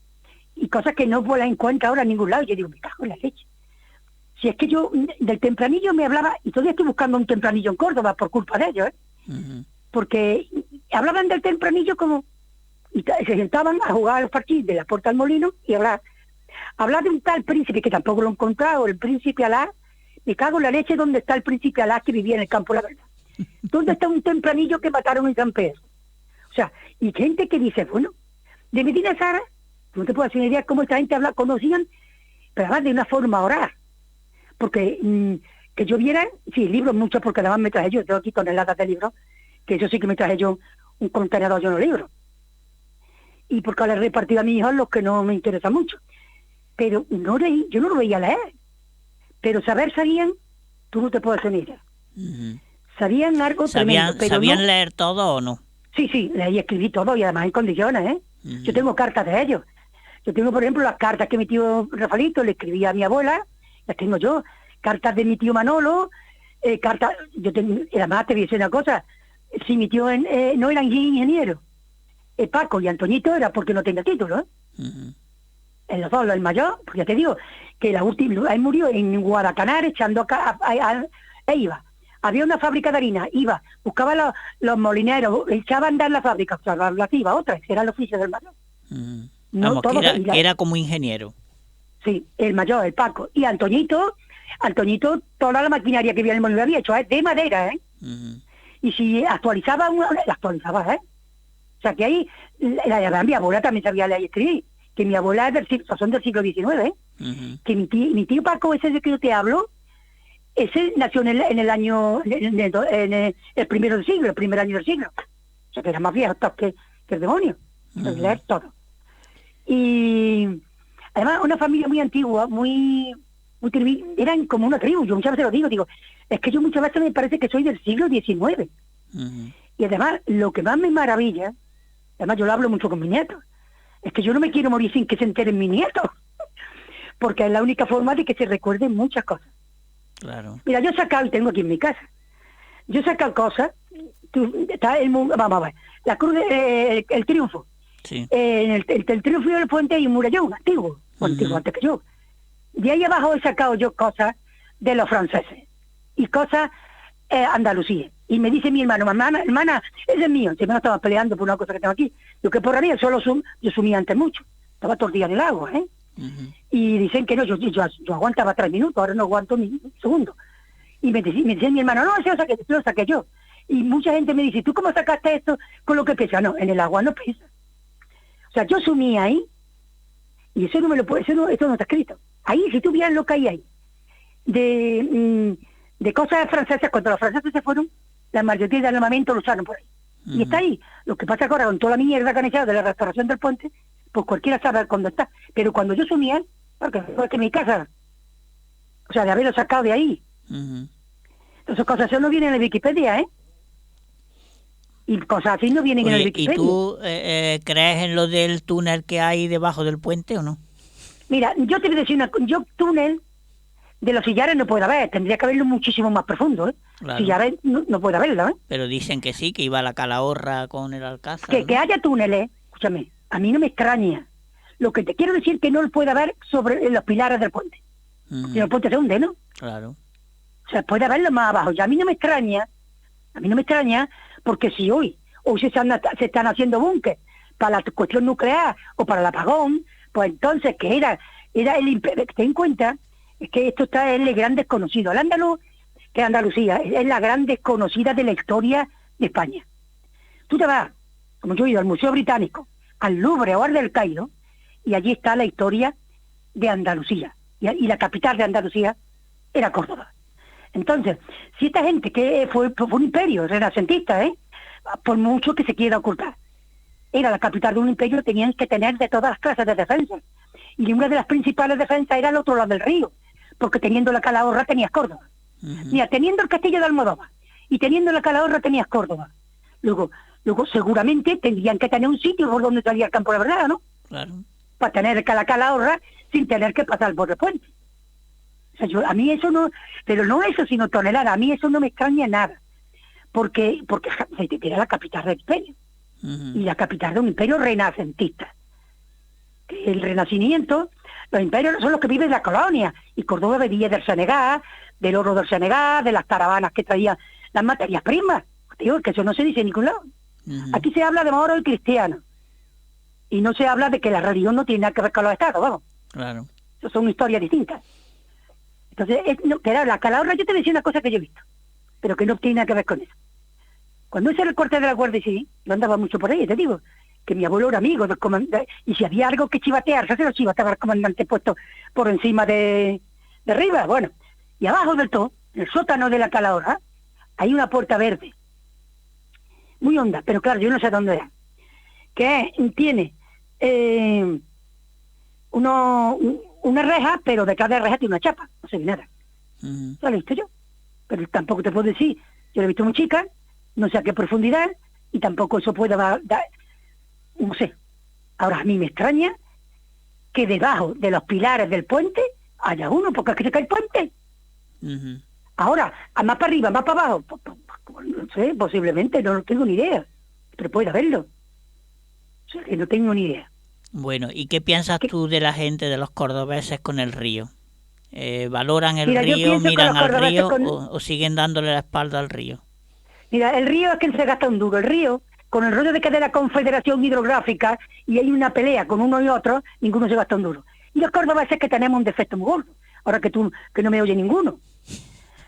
Y cosas que no las encuentro ahora en ningún lado. Y yo digo, me cago en la leche. Si es que yo del Tempranillo me hablaba, y todavía estoy buscando un Tempranillo en Córdoba por culpa de ellos, porque hablaban del Tempranillo como, y se sentaban a jugar a los partidos de la Puerta del Molino y hablar de un tal príncipe que tampoco lo he encontrado, el príncipe Alá. Me cago en la leche, ¿dónde está el príncipe Alá que vivía en el campo de la verdad? ¿Dónde está un Tempranillo que mataron en San Pedro? O sea, y gente que dice, bueno, de Medina Sara, no te puedo hacer una idea cómo esta gente habla, conocían, pero además de una forma oral. Porque que yo viera, sí, libros muchos, porque además me traje yo aquí toneladas de libros, que eso sí que me traje yo un contenedor lleno de libros. Y porque le he repartido a mis hijos los que no me interesan mucho. Pero no leí, yo no lo veía leer. Pero sabían, tú no te puedes hacer ni idea. Sabían algo tremendo, pero ¿sabían no, leer todo o no? Sí, leí y escribí todo, y además en condiciones, ¿eh? Yo tengo cartas de ellos. Yo tengo, por ejemplo, las cartas que mi tío Rafaelito le escribía a mi abuela, las tengo yo. Cartas de mi tío Manolo, cartas... Además, te voy a decir una cosa, si mi tío no era ingeniero, Paco y Antoñito era porque no tenía título, ¿eh? En los dos, el mayor, pues ya te digo, que la última, él murió en Guadalcanar echando iba. Había una fábrica de harina, iba, buscaba los molineros, echaba a andar la fábrica, o sea, la que iba, otra, era el oficio del mayor. No, vamos, que era como ingeniero. Sí, el mayor, el Paco. Y Antoñito, toda la maquinaria que había en el molino había hecho, de madera, ¿eh? Y si actualizaba, la actualizaba, ¿eh? O sea, que ahí, mi abuela también sabía leer y escribir, que mi abuela son del siglo XIX, ¿eh? Que mi tío Paco, ese de que yo te hablo, ese nació en el año, el primero del siglo, el primer año del siglo. O sea, que era más viejo que el demonio. Leer todo. Y además una familia muy antigua, muy eran como una tribu. Yo muchas veces lo digo, es que yo muchas veces me parece que soy del siglo XIX. Y además, lo que más me maravilla, además yo lo hablo mucho con mis nietos, es que yo no me quiero morir sin que se enteren mis nietos, porque es la única forma de que se recuerden muchas cosas. Claro. Mira, yo he sacado, y tengo aquí en mi casa, yo he sacado cosas, está el mundo, vamos a ver, la cruz, el triunfo. Sí. El triunfo del puente hay un murallón antiguo, antiguo antes que yo. De ahí abajo he sacado yo cosas de los franceses y cosas Andalucía. Y me dice mi hermano, hermana, ese es mío. Si me estaba peleando por una cosa que tengo aquí. Yo que por mí, yo sumía antes mucho. Estaba todo el día en el agua, ¿eh? Y dicen que no, yo aguantaba 3 minutos, ahora no aguanto ni un segundo. Y me decía mi hermano, no, eso lo saqué yo. Y mucha gente me dice, ¿tú cómo sacaste esto con lo que pesa? No, en el agua no pesa. O sea, yo sumía ahí, y eso no me lo puede, eso no está escrito. Ahí, si tú vieras lo que hay ahí, de cosas francesas, cuando los franceses se fueron, la mayoría del armamento lo usaron por ahí. Y está ahí. Lo que pasa es que ahora, con toda la mierda que han echado de la restauración del puente, pues cualquiera sabe dónde está. Pero cuando yo sumía, porque mi casa, o sea, de haberlo sacado de ahí. Entonces, cosas así no vienen en Wikipedia, ¿eh? Y cosas así no vienen en el Wikipedia. ¿Y tú crees en lo del túnel que hay debajo del puente o no? Mira, yo te voy a decir túnel de los sillares no puede haber, tendría que haberlo muchísimo más profundo, ¿eh? Claro. Sillares no puede haberlo, ¿eh? Pero dicen que sí, que iba a la Calahorra con el Alcázar, ¿no? Que haya túneles, escúchame, a mí no me extraña. Lo que te quiero decir que no lo puede haber sobre los pilares del puente. Si el puente se hunde, ¿no? Claro. O sea, puede haberlo más abajo. Y a mí no me extraña, porque si hoy se están haciendo búnkeres para la cuestión nuclear o para el apagón, pues entonces que era ten en cuenta, es que esto está en el gran desconocido. El andaluz, que Andalucía es la gran desconocida de la historia de España. Tú te vas, como yo he ido al Museo Británico, al Louvre o al del Cairo, y allí está la historia de Andalucía. Y la capital de Andalucía era Córdoba. Entonces, si esta gente que fue un imperio renacentista, por mucho que se quiera ocultar, era la capital de un imperio, tenían que tener de todas las clases de defensa. Y una de las principales defensas era al otro lado del río, porque teniendo la Calahorra tenías Córdoba. Mira, teniendo el castillo de Almodóvar y teniendo la Calahorra tenías Córdoba. Luego seguramente tendrían que tener un sitio por donde salía el campo de la verdad, ¿no? Claro. para tener que la calahorra sin tener que pasar por el puente. O sea, a mí eso no, pero no eso, sino tonelada, a mí eso no me extraña nada, porque era la capital del imperio, y la capital de un imperio renacentista. Que el renacimiento, los imperios son los que viven en la colonia, y Córdoba bebía del Senegal, del oro del Senegal, de las caravanas que traían las materias primas. Tío, que eso no se dice en ningún lado. Aquí se habla de moros y cristianos, y no se habla de que la religión no tiene nada que ver con los estados, vamos. Claro. Eso son historias distintas. Entonces, la calahorra, yo te decía una cosa que yo he visto, pero que no tiene nada que ver con eso. Cuando ese era el cuartel de la Guardia Civil, yo andaba mucho por ahí, te digo, que mi abuelo era amigo del comandante, y si había algo que chivatear, se lo chivateaba el comandante puesto por encima de arriba. Bueno, y abajo del todo, en el sótano de la calahorra, hay una puerta verde, muy honda, pero claro, yo no sé dónde era, que tiene una reja, pero detrás de la reja tiene una chapa, no sé ni nada. Eso lo he visto yo, pero tampoco te puedo decir, yo lo he visto muy chica, no sé a qué profundidad, y tampoco eso puede dar, no sé. Ahora, a mí me extraña que debajo de los pilares del puente haya uno, porque es que se cae el puente. Ahora, más para arriba, más para abajo, no sé, posiblemente, no tengo ni idea, pero puede haberlo. O sea, que no tengo ni idea. Bueno, ¿y qué piensas tú de la gente, de los cordobeses con el río? ¿Valoran el río, miran al río o siguen dándole la espalda al río? Mira, el río es que se gasta un duro. El río, con el rollo de que de la Confederación Hidrográfica y hay una pelea con uno y otro, ninguno se gasta un duro. Y los cordobeses que tenemos un defecto muy gordo, ahora que no me oye ninguno.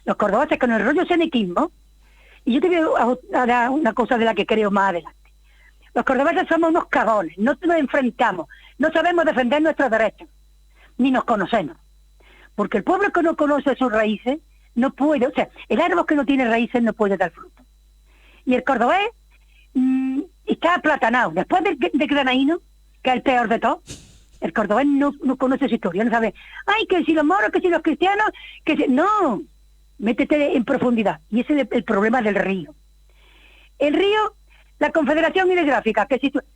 Los cordobeses con el rollo senequismo, y yo te voy a dar una cosa de la que creo más adelante. Los cordobeses somos unos cagones, no nos enfrentamos, no sabemos defender nuestros derechos, ni nos conocemos. Porque el pueblo que no conoce sus raíces no puede, o sea, el árbol que no tiene raíces no puede dar fruto. Y el cordobés está aplatanado. Después de Granaíno, que es el peor de todos, el cordobés no conoce su historia, no sabe, ay, que si los moros, que si los cristianos, no, métete en profundidad. Y ese es el problema del río. El río, la Confederación Hidrográfica,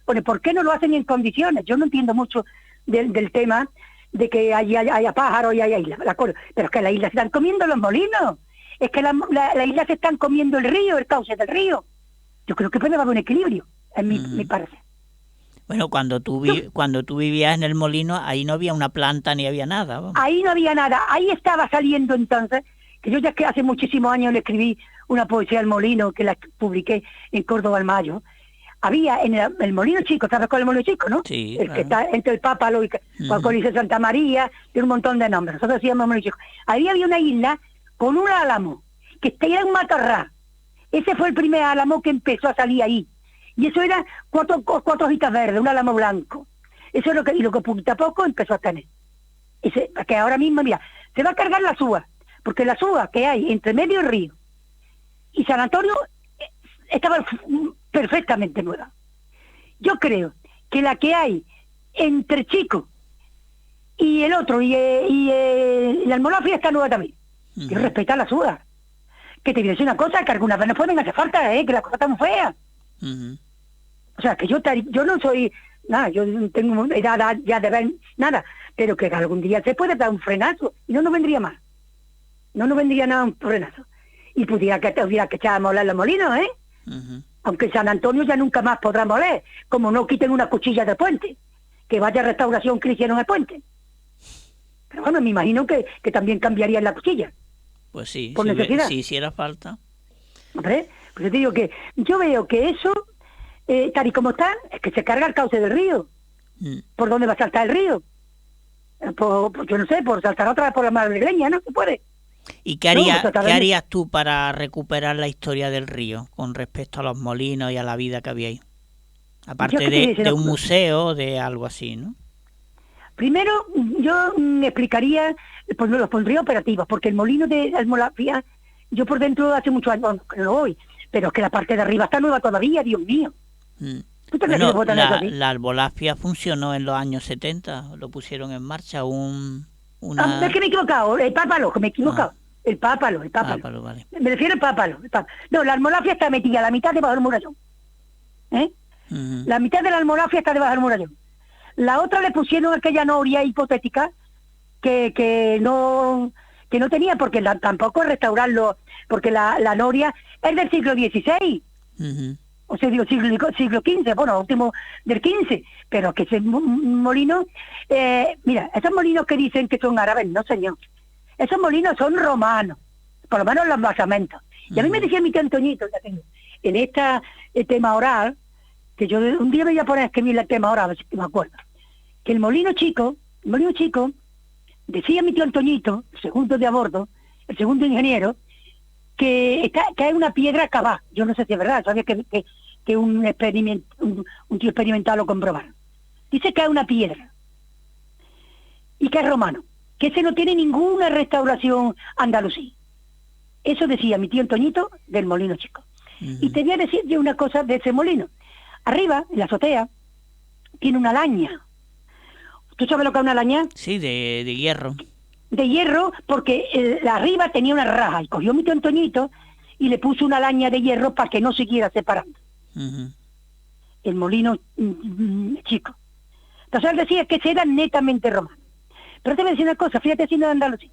bueno, ¿por qué no lo hacen en condiciones? Yo no entiendo mucho del tema de que haya pájaros y haya islas, pero es que las islas se están comiendo los molinos, es que las islas se están comiendo el río, el cauce del río. Yo creo que puede haber un equilibrio, en mi parecer. Bueno, cuando tú vivías en el molino, ahí no había una planta ni había nada. Vamos. Ahí no había nada, ahí estaba saliendo entonces, que yo ya que hace muchísimos años le escribí una poesía al molino, que la publiqué en Córdoba al Mayo. Había en el molino chico, ¿sabes cuál es el molino chico, no? Sí, el que está entre el Pápalo y dice Santa María, tiene un montón de nombres, nosotros decíamos molino chico. Ahí había una isla con un álamo, que era un matorral. Ese fue el primer álamo que empezó a salir ahí. Y eso era cuatro hojitas verdes, un álamo blanco. Eso es lo que poquito a poco empezó a tener. Que ahora mismo, mira, se va a cargar la Súa, porque la Súa que hay entre Medio Río y San Antonio estaba perfectamente nueva. Yo creo que la que hay entre Chico y el otro, y la Almolafia está nueva también. Que respeta la Súa. Que te voy a decir una cosa, que algunas veces pueden hacer falta, que la cosa está muy fea. O sea, que yo no soy nada, yo no tengo edad ya de ver nada, pero que algún día se puede dar un frenazo, y no nos vendría más. No nos vendría nada un frenazo. Y hubiera que echar a moler los molinos, Aunque San Antonio ya nunca más podrá moler, como no quiten una cuchilla del puente, que vaya restauración cristiana en el puente. Pero bueno, me imagino que también cambiarían la cuchilla. Pues sí, por necesidad. Si hiciera falta. Hombre, pues yo te digo que yo veo que eso, tal y como está, es que se carga el cauce del río. ¿Por dónde va a saltar el río? Yo no sé, por saltar otra vez por la madrileña, ¿no? Se puede. ¿Y qué harías tú para recuperar la historia del río con respecto a los molinos y a la vida que había ahí? Aparte de un museo, de algo así, ¿no? Primero, yo me explicaría, pues los pondría operativos, porque el molino de Almolafia, yo por dentro hace muchos años, que no lo voy, pero es que la parte de arriba está nueva todavía, Dios mío. Bueno, la Almolafia funcionó en los años 70, lo pusieron en marcha es que me he equivocado, el Pápalo, que me he equivocado. El Pápalo. Vale. Me refiero al Pápalo. No, la Almolafia está metida, la mitad debajo del murallón. La mitad de la Almolafia está debajo del murallón. La otra le pusieron aquella noria hipotética que no tenía, porque tampoco restaurarlo, porque la noria es del siglo XVI. Ujú. O sea, digo, siglo XV, bueno, último del XV, pero que ese molino, mira, esos molinos que dicen que son árabes, no señor, esos molinos son romanos, por lo menos los basamentos. Y a mí me decía mi tío Antoñito, ya tengo, en este tema oral, que yo un día me voy a poner a escribir el tema oral, a ver si me acuerdo, que el molino chico, decía mi tío Antoñito, el segundo de a bordo, el segundo ingeniero, que es una piedra cavada. Yo no sé si es verdad, sabía que un tío experimental lo comprobaron. Dice que es una piedra y que es romano, que ese no tiene ninguna restauración andalusí. Eso decía mi tío Antoñito del molino chico. Uh-huh. Y te voy a decir yo una cosa de ese molino. Arriba, en la azotea, tiene una laña. ¿Tú sabes lo que es una laña? Sí, de hierro. De hierro, porque la arriba tenía una raja, y cogió mi tío Antoñito y le puso una laña de hierro para que no siguiera separando. Uh-huh. El molino chico. Entonces él decía que ese era netamente romano. Pero te voy a decir una cosa, fíjate si no es Andalucía.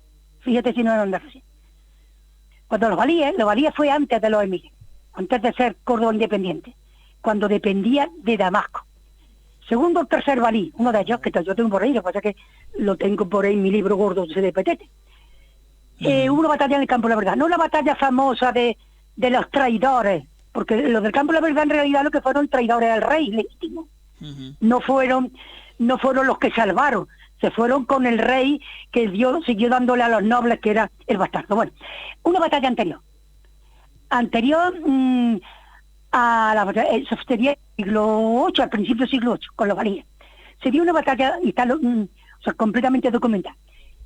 Cuando los valíes fue antes de los emires, antes de ser Córdoba independiente, cuando dependía de Damasco. Segundo o tercer valí, uno de ellos, que yo tengo por ahí, lo que pasa es que lo tengo por ahí en mi libro gordo de Petete. Hubo una batalla en el Campo de la Verdad, no la batalla famosa de los traidores, porque los del Campo de la Verdad en realidad lo que fueron traidores al rey legítimo. Uh-huh. No fueron los que salvaron, se fueron con el rey que siguió dándole a los nobles, que era el bastardo. Bueno, una batalla anterior a la batalla, eso sería el siglo VIII, al principio del siglo VIII, con los valíes. Se dio una batalla y está completamente documentada.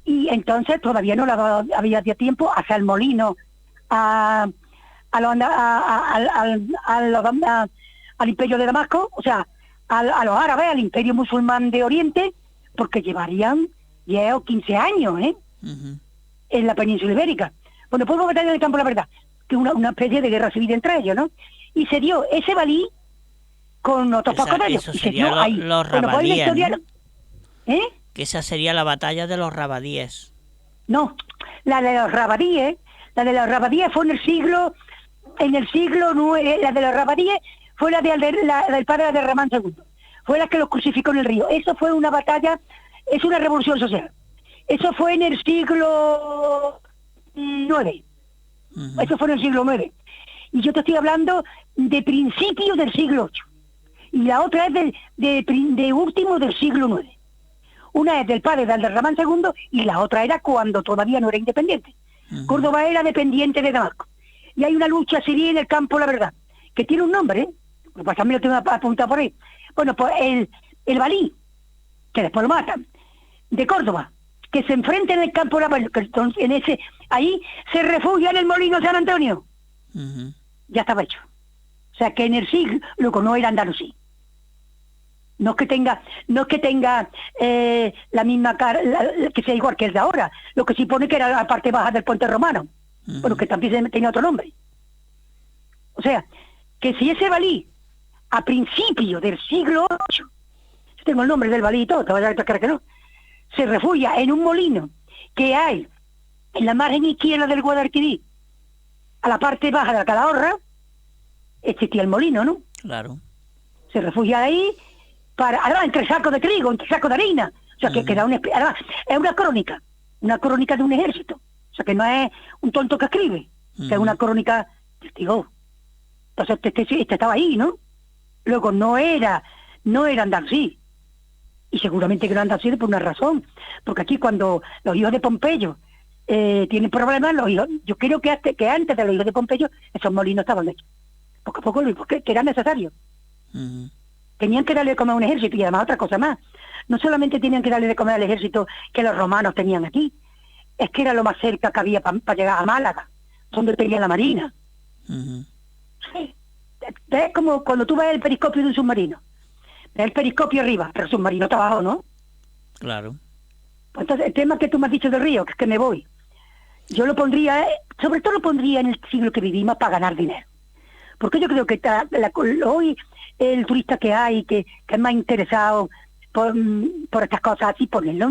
Y entonces todavía no había tiempo a hacer el molino al imperio de Damasco, o sea, a los árabes, al imperio musulmán de Oriente, porque llevarían 10 o 15 años, uh-huh, en la península ibérica. Bueno, pues una batalla en el Campo de la Verdad, que una especie de guerra civil entre ellos, ¿no? Y se dio ese valí con otros pocos de ellos. Eso sería los rabadíes, bueno, pues ¿no? Que esa sería la batalla de los rabadíes. No, la de los rabadíes fue en el siglo IX, la de los rabadíes fue la del padre de Ramán II, fue la que los crucificó en el río. Eso fue una batalla, es una revolución social. Eso fue en el siglo IX. Uh-huh. Eso fue en el siglo IX. Y yo te estoy hablando de principios del siglo VIII. Y la otra es de último del siglo IX. Una es del padre de Ramán II y la otra era cuando todavía no era independiente. Uh-huh. Córdoba era dependiente de Damasco. Y hay una lucha civil en el Campo de la Verdad, que tiene un nombre, pues también lo tengo apuntado por ahí. Bueno, pues el valí, que después lo matan, de Córdoba, que se enfrenta en el Campo de la Verdad, ahí se refugia en el Molino San Antonio. Uh-huh. Ya estaba hecho. O sea que en el siglo, luego no era andalusí. No es que tenga la misma cara, que sea igual que el de ahora. Lo que se pone que era la parte baja del puente romano. Uh-huh. Bueno, que también tenía otro nombre. O sea, que si ese valí, a principio del siglo VIII, yo tengo el nombre del valí y todo, te voy a creer que no, se refugia en un molino que hay en la margen izquierda del Guadalquivir, a la parte baja de la Calahorra, existía el molino, ¿no? Claro. Se refugia ahí, además, entre sacos de trigo, entre sacos de harina. O sea, que da además, es una crónica de un ejército. O sea, que no es un tonto que escribe, que es una crónica testigo. Entonces, este estaba ahí, ¿no? Luego, no era andalusí. Y seguramente que no andalusí por una razón. Porque aquí, cuando los hijos de Pompeyo tienen problemas, yo creo que antes de los hijos de Pompeyo, esos molinos estaban hechos. Poco a poco, porque era necesario. Uh-huh. Tenían que darle de comer a un ejército, y además otra cosa más. No solamente tenían que darle de comer al ejército que los romanos tenían aquí, es que era lo más cerca que había para llegar a Málaga, donde tenía la marina. Uh-huh. Sí. Es como cuando tú ves el periscopio de un submarino. Ves el periscopio arriba, pero el submarino está abajo, ¿no? Claro. Pues entonces, el tema que tú me has dicho del río, que es que me voy, yo lo pondría, sobre todo lo pondría en el siglo que vivimos para ganar dinero. Porque yo creo que hoy el turista que hay, que es más interesado por estas cosas así, ponerlo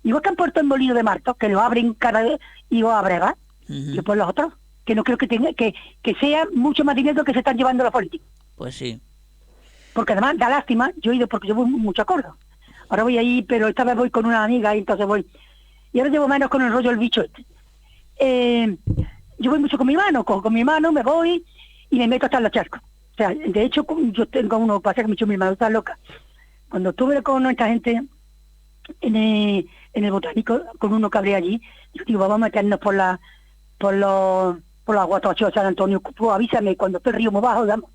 igual que han puesto en Molino de Martos, que lo abren cada vez y lo abre, ¿va? Yo por los otros, que no creo que tenga que sea mucho más dinero que se están llevando los políticos. Pues sí. Porque además da lástima, yo he ido porque yo voy mucho a Córdoba. Ahora voy ahí, pero esta vez voy con una amiga y entonces voy. Y ahora llevo menos con el rollo del bicho este. Yo voy mucho con mi hermano, cojo con mi hermano, me voy y me meto hasta en los charcos. O sea, de hecho, yo tengo uno, pasa que me dicho mi hermano está loca. Cuando estuve con nuestra gente en el botánico, con uno que hablé allí, digo, vamos a meternos por la Guatocho de San Antonio, tú avísame cuando esté el río muy bajo, digamos.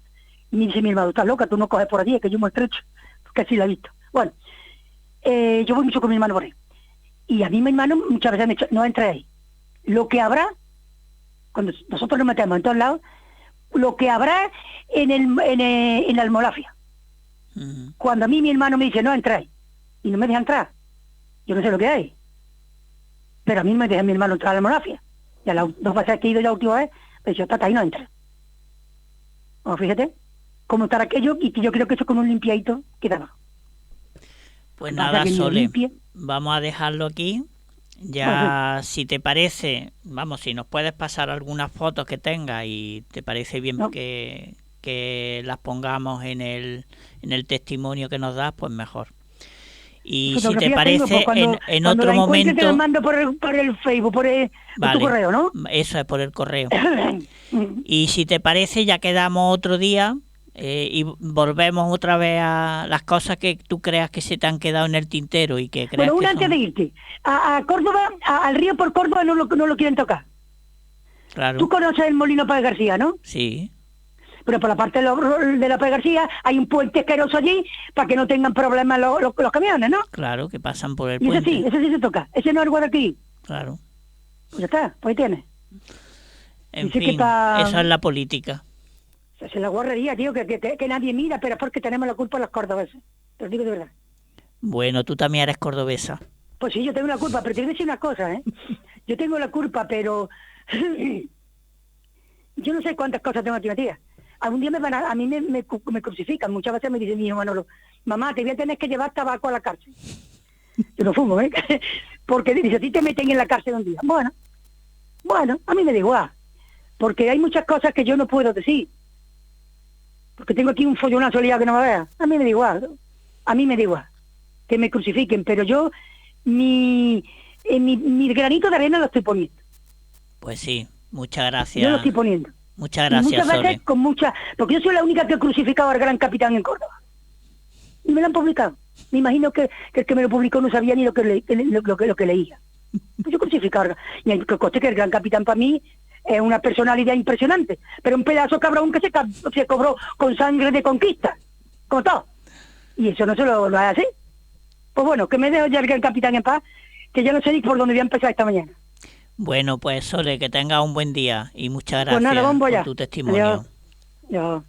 Y me dice mi hermano, estás loca, tú no coges por allí, es que yo me estrecho, porque así la he visto. Bueno, yo voy mucho con mi hermano por ahí. Y a mí mi hermano muchas veces me dice, no entres ahí. Lo que habrá, cuando nosotros nos metemos en todos lados, lo que habrá en la Almolafia. Cuando a mí mi hermano me dice, no entráis, y no me deja entrar, yo no sé lo que hay. Pero a mí me deja mi hermano entrar a la Almolafia. Y a las 2 veces que he ido ya la última vez, me dice, tata, ahí no entra. Bueno, fíjate cómo estar aquello, y que yo creo que eso con un limpiadito quedaba. Pues nada, Sole, vamos a dejarlo aquí. Ya, si te parece, vamos, si nos puedes pasar algunas fotos que tengas y te parece bien que las pongamos en el testimonio que nos das, pues mejor. Y si te parece, en otro momento... Te lo mando por el Facebook, por tu correo, ¿no? Eso es, por el correo. Y si te parece, ya quedamos otro día y volvemos otra vez a las cosas que tú creas que se te han quedado en el tintero y que creas que antes de irte, a Córdoba, al río por Córdoba no lo quieren tocar. Claro. Tú conoces el Molino Páez García, ¿no? Sí. Pero por la parte de la Páez García hay un puente asqueroso allí para que no tengan problemas los camiones, ¿no? Claro, que pasan por el y puente. Ese sí se toca. Ese no es el Guadalquivir. Claro. Pues ya está, pues ahí tienes. En fin, eso es la política. Es la guarrería, tío, que nadie mira, pero es porque tenemos la culpa los cordobeses. Te lo digo de verdad. Bueno, tú también eres cordobesa. Pues sí, yo tengo la culpa, pero te voy a decir una cosa, ¿eh? Yo tengo la culpa, pero... yo no sé cuántas cosas tengo aquí, tía. Algún día a mí me crucifican. Muchas veces me dice mi hijo Manolo, mamá, te voy a tener que llevar tabaco a la cárcel. Yo no fumo, ¿eh? Porque dice, a ti te meten en la cárcel un día. Bueno, a mí me da igual. Porque hay muchas cosas que yo no puedo decir. Porque tengo aquí un follonazo liado que no me vea. A mí me da igual. A mí me da igual. Que me crucifiquen. Pero yo, mi granito de arena lo estoy poniendo. Pues sí, muchas gracias. Yo lo estoy poniendo. Muchas gracias, muchas veces Sole. Porque yo soy la única que he crucificado al gran capitán en Córdoba. Y me lo han publicado. Me imagino que el que me lo publicó no sabía ni lo que leía. Pues yo crucificado. Y el coste que el gran capitán para mí es una personalidad impresionante. Pero un pedazo cabrón que se cobró con sangre de conquista. Como todo. Y eso no se lo hace así. Pues bueno, que me dejo ya el gran capitán en paz, que ya no sé ni por dónde voy a empezar esta mañana. Bueno, pues Sole, que tengas un buen día y muchas gracias pues nada, por tu testimonio. Adiós.